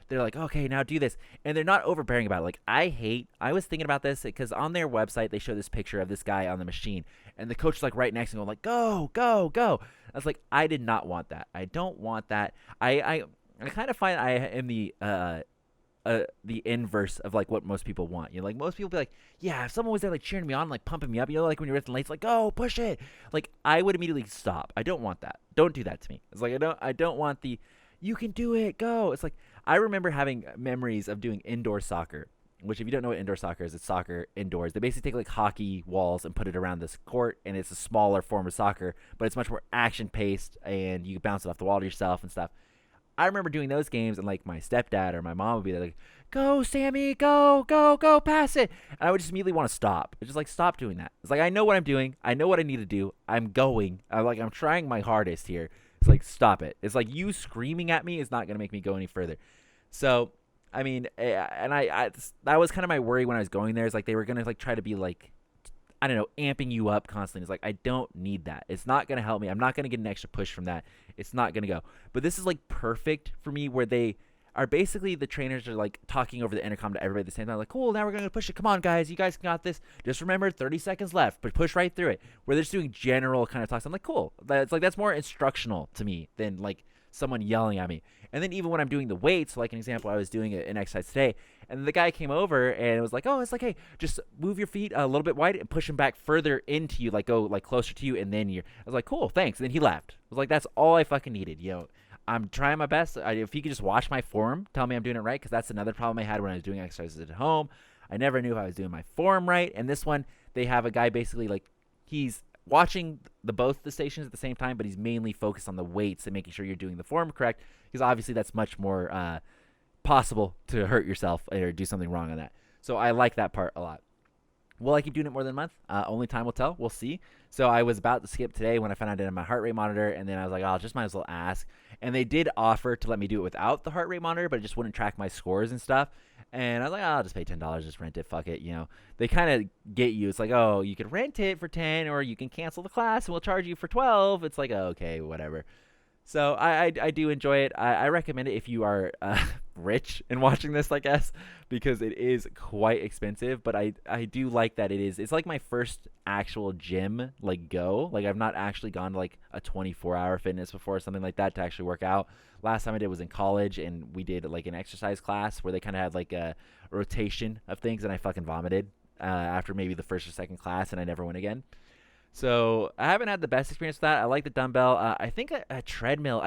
they're okay, now do this, and they're not overbearing about it. I was thinking about this because on their website they show this picture of this guy on the machine, and the coach is right next to him going go, go, go. I was I did not want that. I don't want that. I kind of find I am the inverse of what most people want. Most people be yeah, if someone was there cheering me on, pumping me up, when you're lifting weights, go push it. I would immediately stop. I don't want that. Don't do that to me. It's I don't want the you can do it, go. It's I remember having memories of doing indoor soccer, which if you don't know what indoor soccer is, it's soccer indoors. They basically take hockey walls and put it around this court, and it's a smaller form of soccer, but it's much more action paced, and you bounce it off the wall to yourself and stuff. I remember doing those games, and like my stepdad or my mom would be like, "Go, Sammy, go, go, go, pass it," and I would just immediately want to stop. It's just like, stop doing that. It's like, I know what I'm doing. I know what I need to do. I'm going. I'm trying my hardest here. It's like, stop it. It's like, you screaming at me is not gonna make me go any further. So, I mean, and I that was kind of my worry when I was going there. Is like, they were gonna like try to be like, I don't know, amping you up constantly. It's like, I don't need that. It's not going to help me. I'm not going to get an extra push from that. It's not going to go. But this is like perfect for me, where they are basically, the trainers are like talking over the intercom to everybody at the same time. Like, cool, now we're going to push it. Come on, guys. You guys got this. Just remember, 30 seconds left, but push right through it. Where they're just doing general kind of talks. I'm like, cool. That's more instructional to me than like someone yelling at me. And then even when I'm doing the weights, like an example, I was doing an exercise today, and the guy came over and it was like, oh, it's like, hey, just move your feet a little bit wide and push them back further into you, like go like closer to you, and then I was like, cool, thanks. And then he left. I was like, that's all I fucking needed. I'm trying my best. If he could just watch my form, tell me I'm doing it right, because that's another problem I had when I was doing exercises at home. I never knew if I was doing my form right. And this one, they have a guy basically like, he's watching both the stations at the same time, but he's mainly focused on the weights and making sure you're doing the form correct, because obviously that's much more possible to hurt yourself or do something wrong on that. So I like that part a lot. Will I keep doing it more than a month? Only time will tell. We'll see. So I was about to skip today when I found out I did my heart rate monitor, and then I was like, oh, just might as well ask. And they did offer to let me do it without the heart rate monitor, but it just wouldn't track my scores and stuff. And I was like, oh, I'll just pay $10, just rent it, fuck it. They kind of get you. It's like, oh, you can rent it for 10, or you can cancel the class and we'll charge you for 12. It's like, oh, okay, whatever. So I do enjoy it. I recommend it if you are rich in watching this, I guess, because it is quite expensive. But I do like that it's like my first actual gym, like, go. Like, I've not actually gone to like a 24-hour fitness before or something like that to actually work out. Last time I did was in college, and we did like an exercise class where they kind of had like a rotation of things, and I fucking vomited after maybe the first or second class, and I never went again. So I haven't had the best experience with that. I like the dumbbell. I think a treadmill.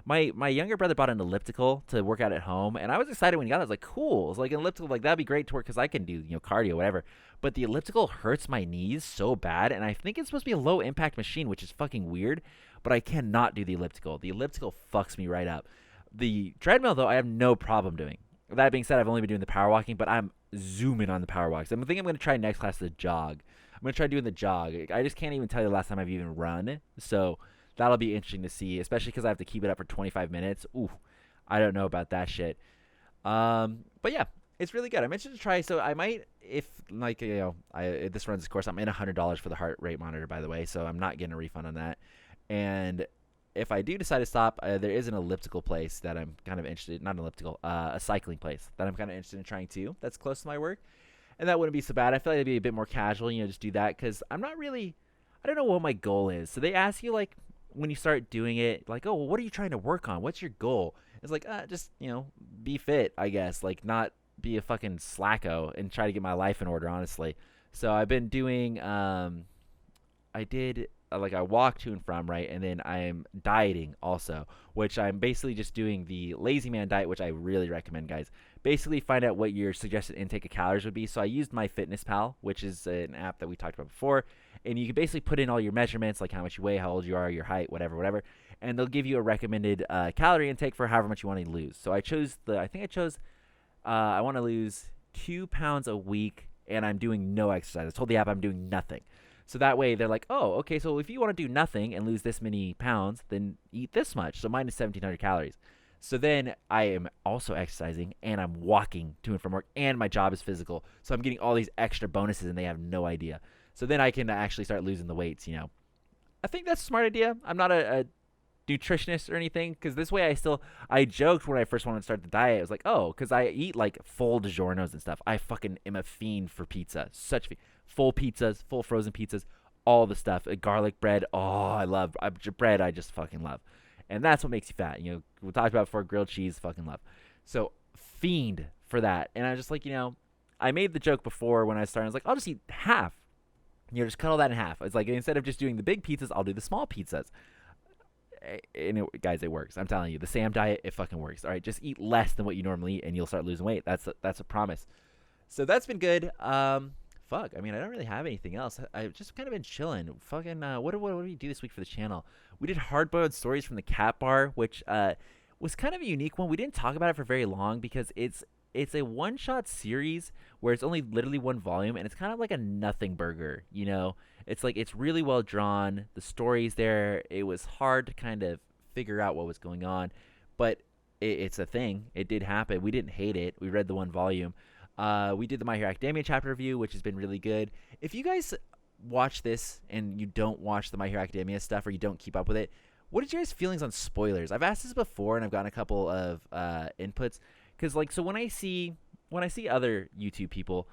My younger brother bought an elliptical to work out at home, and I was excited when he got it. I was like, cool. It's like an elliptical, like that'd be great to work, because I can do cardio, whatever. But the elliptical hurts my knees so bad, and I think it's supposed to be a low impact machine, which is fucking weird. But I cannot do the elliptical. The elliptical fucks me right up. The treadmill, though, I have no problem doing. That being said, I've only been doing the power walking, but I'm zooming on the power walks. I think I'm going to try next class the jog. I'm going to try doing the jog. I just can't even tell you the last time I've even run. So that'll be interesting to see, especially because I have to keep it up for 25 minutes. Ooh, I don't know about that shit. But yeah, it's really good. I'm interested to try. So I might, if like, this runs this course, I'm in $100 for the heart rate monitor, by the way. So I'm not getting a refund on that. And if I do decide to stop, there is an elliptical place that I'm kind of interested in. Not an elliptical, a cycling place that I'm kind of interested in trying too. That's close to my work. And that wouldn't be so bad. I feel like it'd be a bit more casual, just do that, because I'm not really, I don't know what my goal is. So they ask you, like, when you start doing it, like, oh, well, what are you trying to work on? What's your goal? It's like, just, be fit, I guess. Like, not be a fucking slacko and try to get my life in order, honestly. So I've been doing, I walk to and from, right? And then I'm dieting also, which I'm basically just doing the lazy man diet, which I really recommend, guys. Basically find out what your suggested intake of calories would be. So I used MyFitnessPal, which is an app that we talked about before. And you can basically put in all your measurements, like how much you weigh, how old you are, your height, whatever. And they'll give you a recommended calorie intake for however much you want to lose. So I want to lose 2 pounds a week, and I'm doing no exercise. I told the app I'm doing nothing. So that way they're like, oh, okay, so if you want to do nothing and lose this many pounds, then eat this much. So mine is 1,700 calories. So then I am also exercising, and I'm walking to and from work, and my job is physical. So I'm getting all these extra bonuses, and they have no idea. So then I can actually start losing the weights, I think that's a smart idea. I'm not a nutritionist or anything, because this way I joked when I first wanted to start the diet. It was like, oh, because I eat like full DiGiorno's and stuff. I fucking am a fiend for pizza. Such a fiend. Full pizzas, full frozen pizzas, all the stuff. Garlic bread. Oh, I love bread. I just fucking love. And that's what makes you fat. We talked about before, grilled cheese, fucking love. So fiend for that. And I just like, I made the joke before when I started. I was like, I'll just eat half. Just cut all that in half. It's like, instead of just doing the big pizzas, I'll do the small pizzas. And guys, it works. I'm telling you, the Sam diet, it fucking works. All right, just eat less than what you normally eat, and you'll start losing weight. That's a promise. So that's been good. Fuck. I mean, I don't really have anything else. I've just kind of been chilling. Fucking, what did we do this week for the channel? We did hard-boiled stories from the Cat Bar, which was kind of a unique one. We didn't talk about it for very long because it's a one shot series where it's only literally one volume, and it's kind of like a nothing burger. It's like it's really well drawn. The story's there. It was hard to kind of figure out what was going on, but it's a thing. It did happen. We didn't hate it. We read the one volume. We did the My Hero Academia chapter review, which has been really good. If you guys watch this and you don't watch the My Hero Academia stuff, or you don't keep up with it, what is your guys' feelings on spoilers? I've asked this before, and I've gotten a couple of inputs. Because so when I see other YouTube people,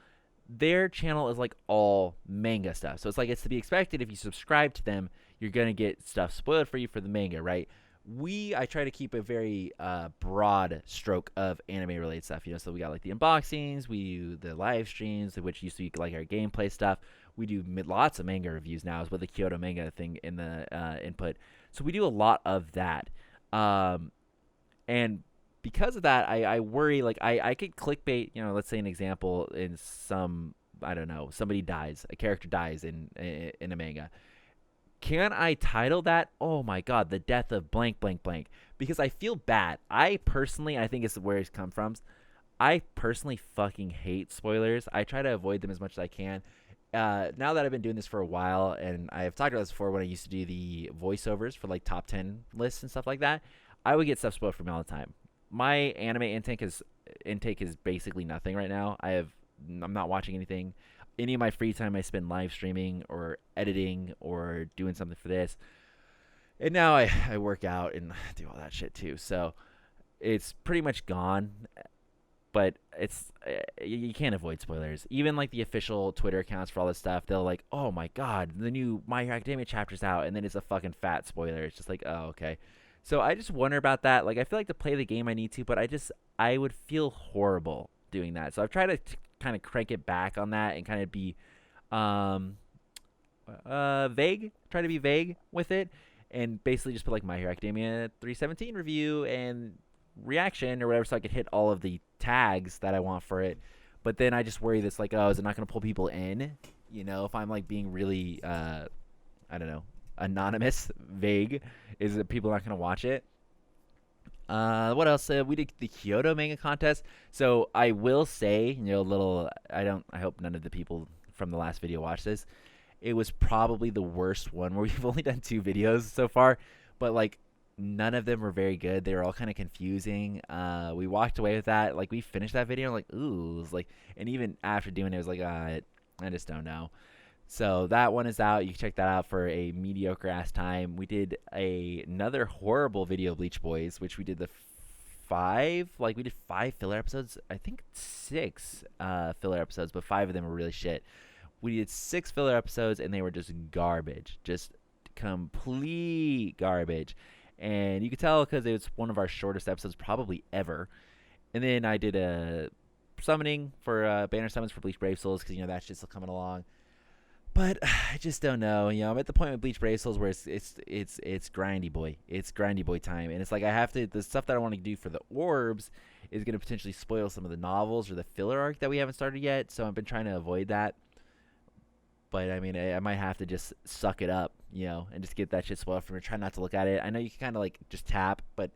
their channel is like all manga stuff. So it's like it's to be expected if you subscribe to them, you're gonna get stuff spoiled for you for the manga, right? I try to keep a very broad stroke of anime related stuff. So we got like the unboxings, we do the live streams, which used to be like our gameplay stuff. We do lots of manga reviews now, is with the Kyoto manga thing in the input. So we do a lot of that, and because of that, I worry, like, I could clickbait, let's say an example in I don't know, somebody dies, a character dies in a manga. Can I title that, oh my god, the death of blank, blank, blank? Because I feel bad. I think it's where it's come from. I personally fucking hate spoilers. I try to avoid them as much as I can. Now that I've been doing this for a while, and I've talked about this before when I used to do the voiceovers for like top 10 lists and stuff like that, I would get stuff spoiled for me all the time. My anime intake is basically nothing right now. I'm not watching anything. Any of my free time I spend live streaming or editing or doing something for this. And now I work out and do all that shit too. So it's pretty much gone. But it's you can't avoid spoilers. Even like the official Twitter accounts for all this stuff, they'll like, oh my god, the new My Hero Academia chapter's out, and then it's a fucking fat spoiler. It's just like, oh, okay. So I just wonder about that. Like, I feel like to play the game I need to, but I would feel horrible doing that. So I've tried to kind of crank it back on that and kind of be vague. Try to be vague with it, and basically just put like My Hero Academia 317 review and reaction or whatever, so I could hit all of the tags that I want for it. But then I just worry this, like, oh, is it not going to pull people in? If I'm like being really, I don't know, anonymous, vague, is that people not going to watch it? What else? We did the Kyoto manga contest. So I will say, I hope none of the people from the last video watch this. It was probably the worst one, where we've only done 2 videos so far, but like none of them were very good. They were all kind of confusing. We walked away with that. Like, we finished that video, like, ooh, it was like, and even after doing it, it was like, I just don't know. So that one is out. You can check that out for a mediocre ass time. We did another horrible video of Bleach Boys, which we did we did 5 filler episodes. I think 6 filler episodes, but 5 of them were really shit. We did 6 filler episodes, and they were just garbage, just complete garbage. And you could tell because it was one of our shortest episodes probably ever. And then I did a summoning for banner summons for Bleach Brave Souls, because that's just still coming along. But I just don't know. I'm at the point with Bleach Brave Souls where it's grindy boy. It's grindy boy time, and it's like the stuff that I want to do for the orbs is going to potentially spoil some of the novels or the filler arc that we haven't started yet. So I've been trying to avoid that. But I mean, I might have to just suck it up, and just get that shit spoiled for me. Try not to look at it. I know you can kind of like just tap, but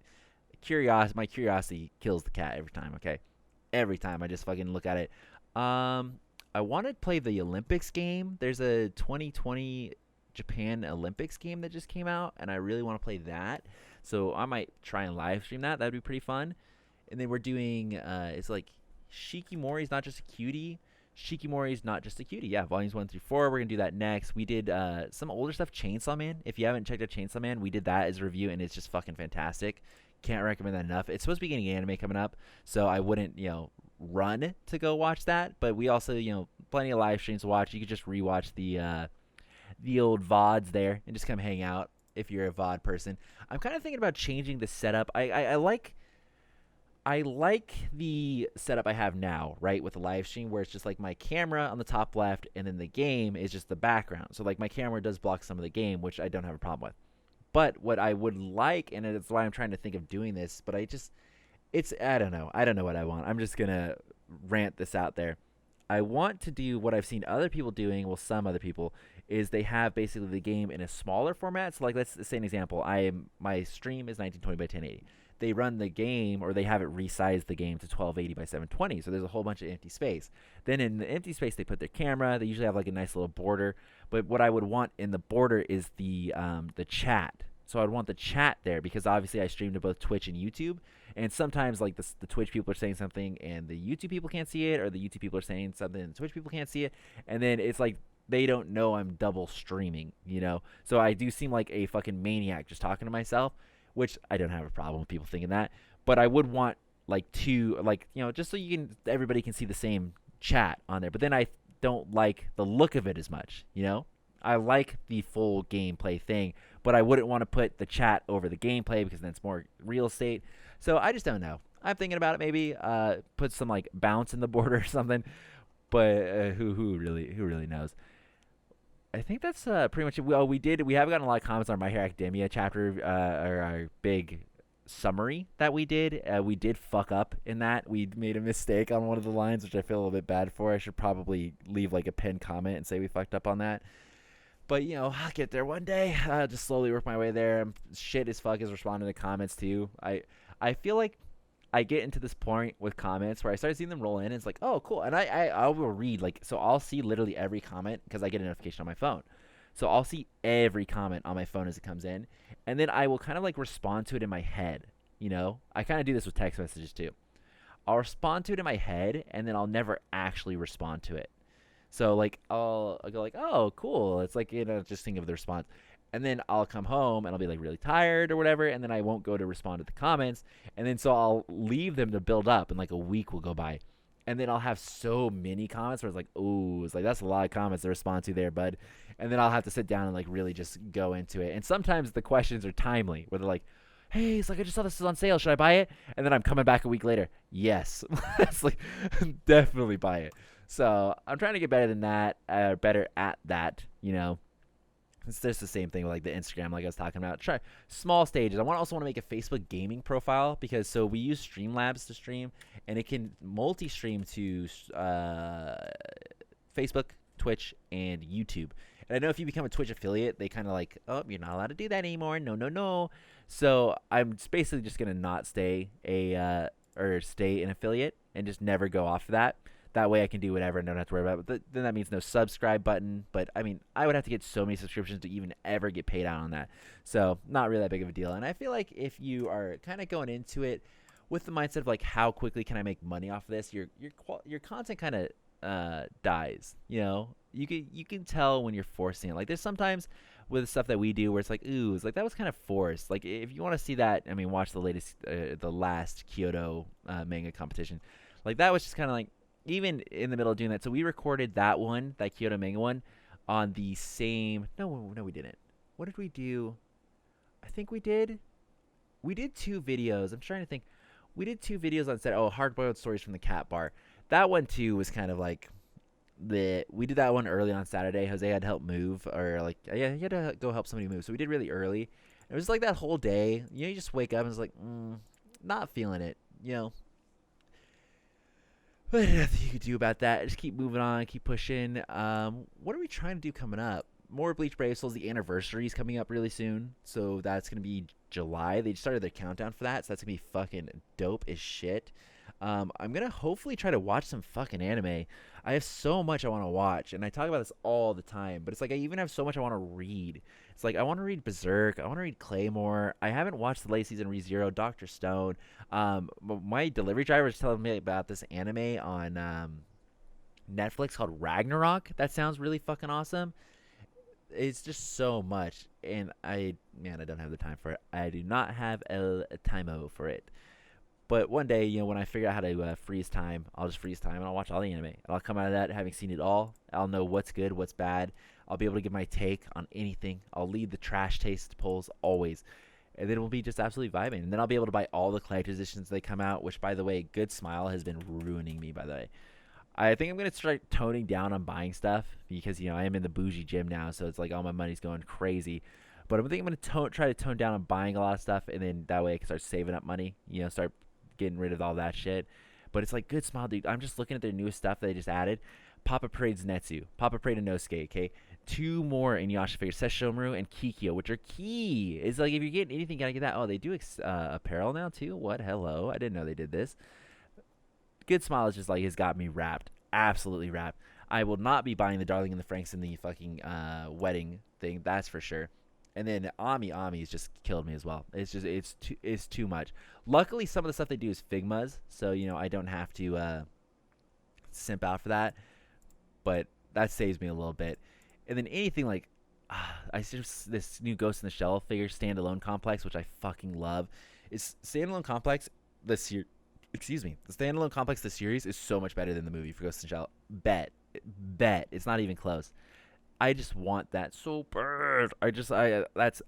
my curiosity kills the cat every time. Okay, every time I just fucking look at it. I want to play the Olympics game. There's a 2020 Japan Olympics game that just came out, and I really want to play that. So I might try and live stream that. That'd be pretty fun. And then we're doing it's like Shikimori's Not Just a Cutie. Shikimori's Not Just a Cutie. Yeah, volumes 1 through 4. We're gonna do that next. We did some older stuff, Chainsaw Man. If you haven't checked out Chainsaw Man, we did that as a review, and it's just fucking fantastic. Can't recommend that enough. It's supposed to be getting anime coming up, so I wouldn't run to go watch that. But we also plenty of live streams to watch. You could just rewatch the old VODs there and just come hang out if you're a VOD person. I'm kind of thinking about changing the setup. I like the setup I have now, right, with the live stream, where it's just like my camera on the top left, and then the game is just the background. So like my camera does block some of the game, which I don't have a problem with. But what I would like, and it's why I'm trying to think of doing this, but I don't know what I want. I'm just gonna rant this out there. I want to do what I've seen other people doing. Well, some other people is they have basically the game in a smaller format. So like, let's say an example. My stream is 1920 by 1080. they run the game, or they have it resized the game to 1280 by 720. So there's a whole bunch of empty space. Then in the empty space, they put their camera. They usually have like a nice little border. But what I would want in the border is the chat. So I'd want the chat there, because obviously I stream to both Twitch and YouTube. And sometimes like the Twitch people are saying something and the YouTube people can't see it, or the YouTube people are saying something and the Twitch people can't see it. And then it's like they don't know I'm double streaming, you know? So I do seem like a fucking maniac just talking to myself, which I don't have a problem with people thinking that. But I would want like two, like, you know, just so everybody can see the same chat on there. But then I don't like the look of it as much, you know? I like the full gameplay thing, but I wouldn't want to put the chat over the gameplay, because then it's more real estate. So I just don't know. I'm thinking about it, maybe put some like bounce in the border or something. But who really knows? I think that's pretty much it. Well, we have gotten a lot of comments on My Hero Academia chapter, or our big summary that we did. We did fuck up in that. We made a mistake on one of the lines, which I feel a little bit bad for. I should probably leave like a pinned comment and say we fucked up on that. But, you know, I'll get there one day. I'll just slowly work my way there. Shit as fuck is responding to comments, too. I feel like I get into this point with comments where I start seeing them roll in, and it's like, oh, cool. And I will read, like, so I'll see literally every comment, because I get a notification on my phone. So I'll see every comment on my phone as it comes in, and then I will kind of, like, respond to it in my head, you know? I kind of do this with text messages, too. I'll respond to it in my head, and then I'll never actually respond to it. So, like, I'll go like, oh, cool. It's like, you know, just think of the response. And then I'll come home and I'll be like really tired or whatever. And then I won't go to respond to the comments. And then so I'll leave them to build up, and like a week will go by. And then I'll have so many comments where it's like, oh, it's like, that's a lot of comments to respond to there, bud. And then I'll have to sit down and like really just go into it. And sometimes the questions are timely, where they're like, hey, it's like, I just saw this is on sale. Should I buy it? And then I'm coming back a week later. Yes. It's like, definitely buy it. So I'm trying to get better than that, better at that, you know. It's just the same thing with like the Instagram, like I was talking about. Try small stages. I also want to make a Facebook gaming profile, because so we use Streamlabs to stream, and it can multi-stream to Facebook, Twitch, and YouTube. And I know if you become a Twitch affiliate, they kind of like, oh, you're not allowed to do that anymore. No. So I'm basically just gonna not stay stay an affiliate and just never go off of that. That way I can do whatever and don't have to worry about it. But then that means no subscribe button. But, I mean, I would have to get so many subscriptions to even ever get paid out on that. So, not really that big of a deal. And I feel like if you are kind of going into it with the mindset of, like, how quickly can I make money off of this, your content kind of dies, you know? You can tell when you're forcing it. Like, there's sometimes with the stuff that we do where it's like, ooh, it's like, that was kind of forced. Like, if you want to see that, I mean, watch the last Kyoto manga competition. Like, that was just kind of like, even in the middle of doing that. So we recorded that Kyoto manga one, on the same. No, we didn't. What did we do? I think we did 2 videos. I'm trying to think. We did 2 videos on set. Oh, hard-boiled stories from the cat bar. That one too was kind of like we did that one early on Saturday. Jose had to help move, or like, yeah, he had to go help somebody move. So we did really early. It was like that whole day. You know, you just wake up and it's like, not feeling it. You know. But nothing you could do about that. Just keep moving on, keep pushing. What are we trying to do coming up? More Bleach Brave Souls. The anniversary is coming up really soon, so that's gonna be July. They just started their countdown for that, so that's gonna be fucking dope as shit. I'm gonna hopefully try to watch some fucking anime. I have so much I want to watch, and I talk about this all the time. But it's like I even have so much I want to read. It's like I want to read Berserk. I want to read Claymore. I haven't watched the latest season of ReZero, Dr. Stone. My delivery driver is telling me about this anime on Netflix called Ragnarok. That sounds really fucking awesome. It's just so much, and I don't have the time for it. I do not have el time for it. But one day, you know, when I figure out how to freeze time, I'll just freeze time and I'll watch all the anime. And I'll come out of that having seen it all. I'll know what's good, what's bad. I'll be able to give my take on anything. I'll lead the trash taste polls always. And then we'll be just absolutely vibing. And then I'll be able to buy all the collector's editions they come out, which, by the way, Good Smile has been ruining me, by the way. I think I'm going to start toning down on buying stuff because, you know, I am in the bougie gym now, so it's like all my money's going crazy. But I think I'm going to try to tone down on buying a lot of stuff, and then that way I can start saving up money, you know, start getting rid of all that shit. But it's like, Good Smile, dude. I'm just looking at their newest stuff that they just added. Papa Parade's Netsu, Papa Parade and Nosuke, okay? 2 more Inuyasha figures, Sesshomaru and Kikyo, which are key. It's like if you get anything, gotta get that. Oh, they do apparel now too. What? Hello, I didn't know they did this. Good Smile is just like has got me wrapped, absolutely wrapped. I will not be buying the Darling and the Franks in the fucking wedding thing, that's for sure. And then Ami has just killed me as well. It's too much. Luckily, some of the stuff they do is Figmas, so I don't have to simp out for that. But that saves me a little bit. And then anything like I just this new Ghost in the Shell figure standalone complex, which I fucking love. Is standalone complex this year? Excuse me. The standalone complex, the series is so much better than the movie for Ghost in the Shell. Bet. It's not even close. I just want that so bad.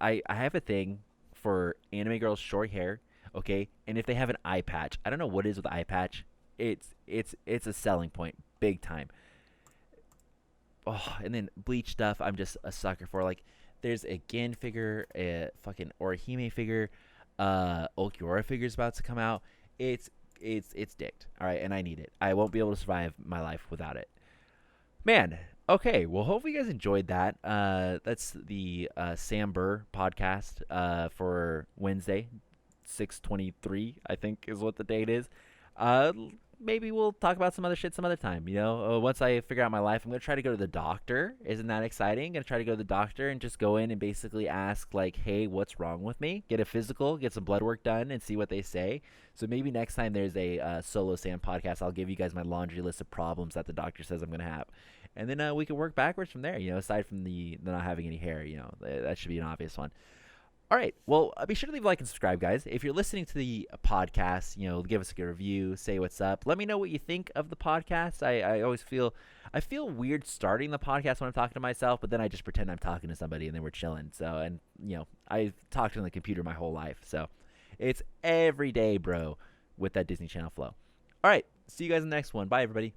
I have a thing for anime girls' short hair, okay? And if they have an eye patch, I don't know what it is with the eye patch. It's a selling point, big time. Oh, and then bleach stuff, I'm just a sucker for. Like, there's a Gin figure, a fucking Orihime figure, Ulquiorra figure's about to come out. It's dicked, all right, and I need it. I won't be able to survive my life without it. Man, okay, well, hopefully you guys enjoyed that. That's the Sam Burr podcast for Wednesday, 6/23, I think is what the date is. Maybe we'll talk about some other shit some other time, once I figure out my life. I'm going to try to go to the doctor. Isn't that exciting? I'm going to try to go to the doctor and just go in and basically ask, like, hey, what's wrong with me? Get a physical, get some blood work done, and see what they say. So maybe next time there's a solo Sam podcast, I'll give you guys my laundry list of problems that the doctor says I'm going to have. And then we can work backwards from there, aside from the not having any hair, that should be an obvious one. All right. Well, be sure to leave a like and subscribe, guys. If you're listening to the podcast, give us a good review, say what's up. Let me know what you think of the podcast. I always feel weird starting the podcast when I'm talking to myself, but then I just pretend I'm talking to somebody and then we're chilling. So, and I've talked on the computer my whole life. So it's every day, bro, with that Disney Channel flow. All right. See you guys in the next one. Bye, everybody.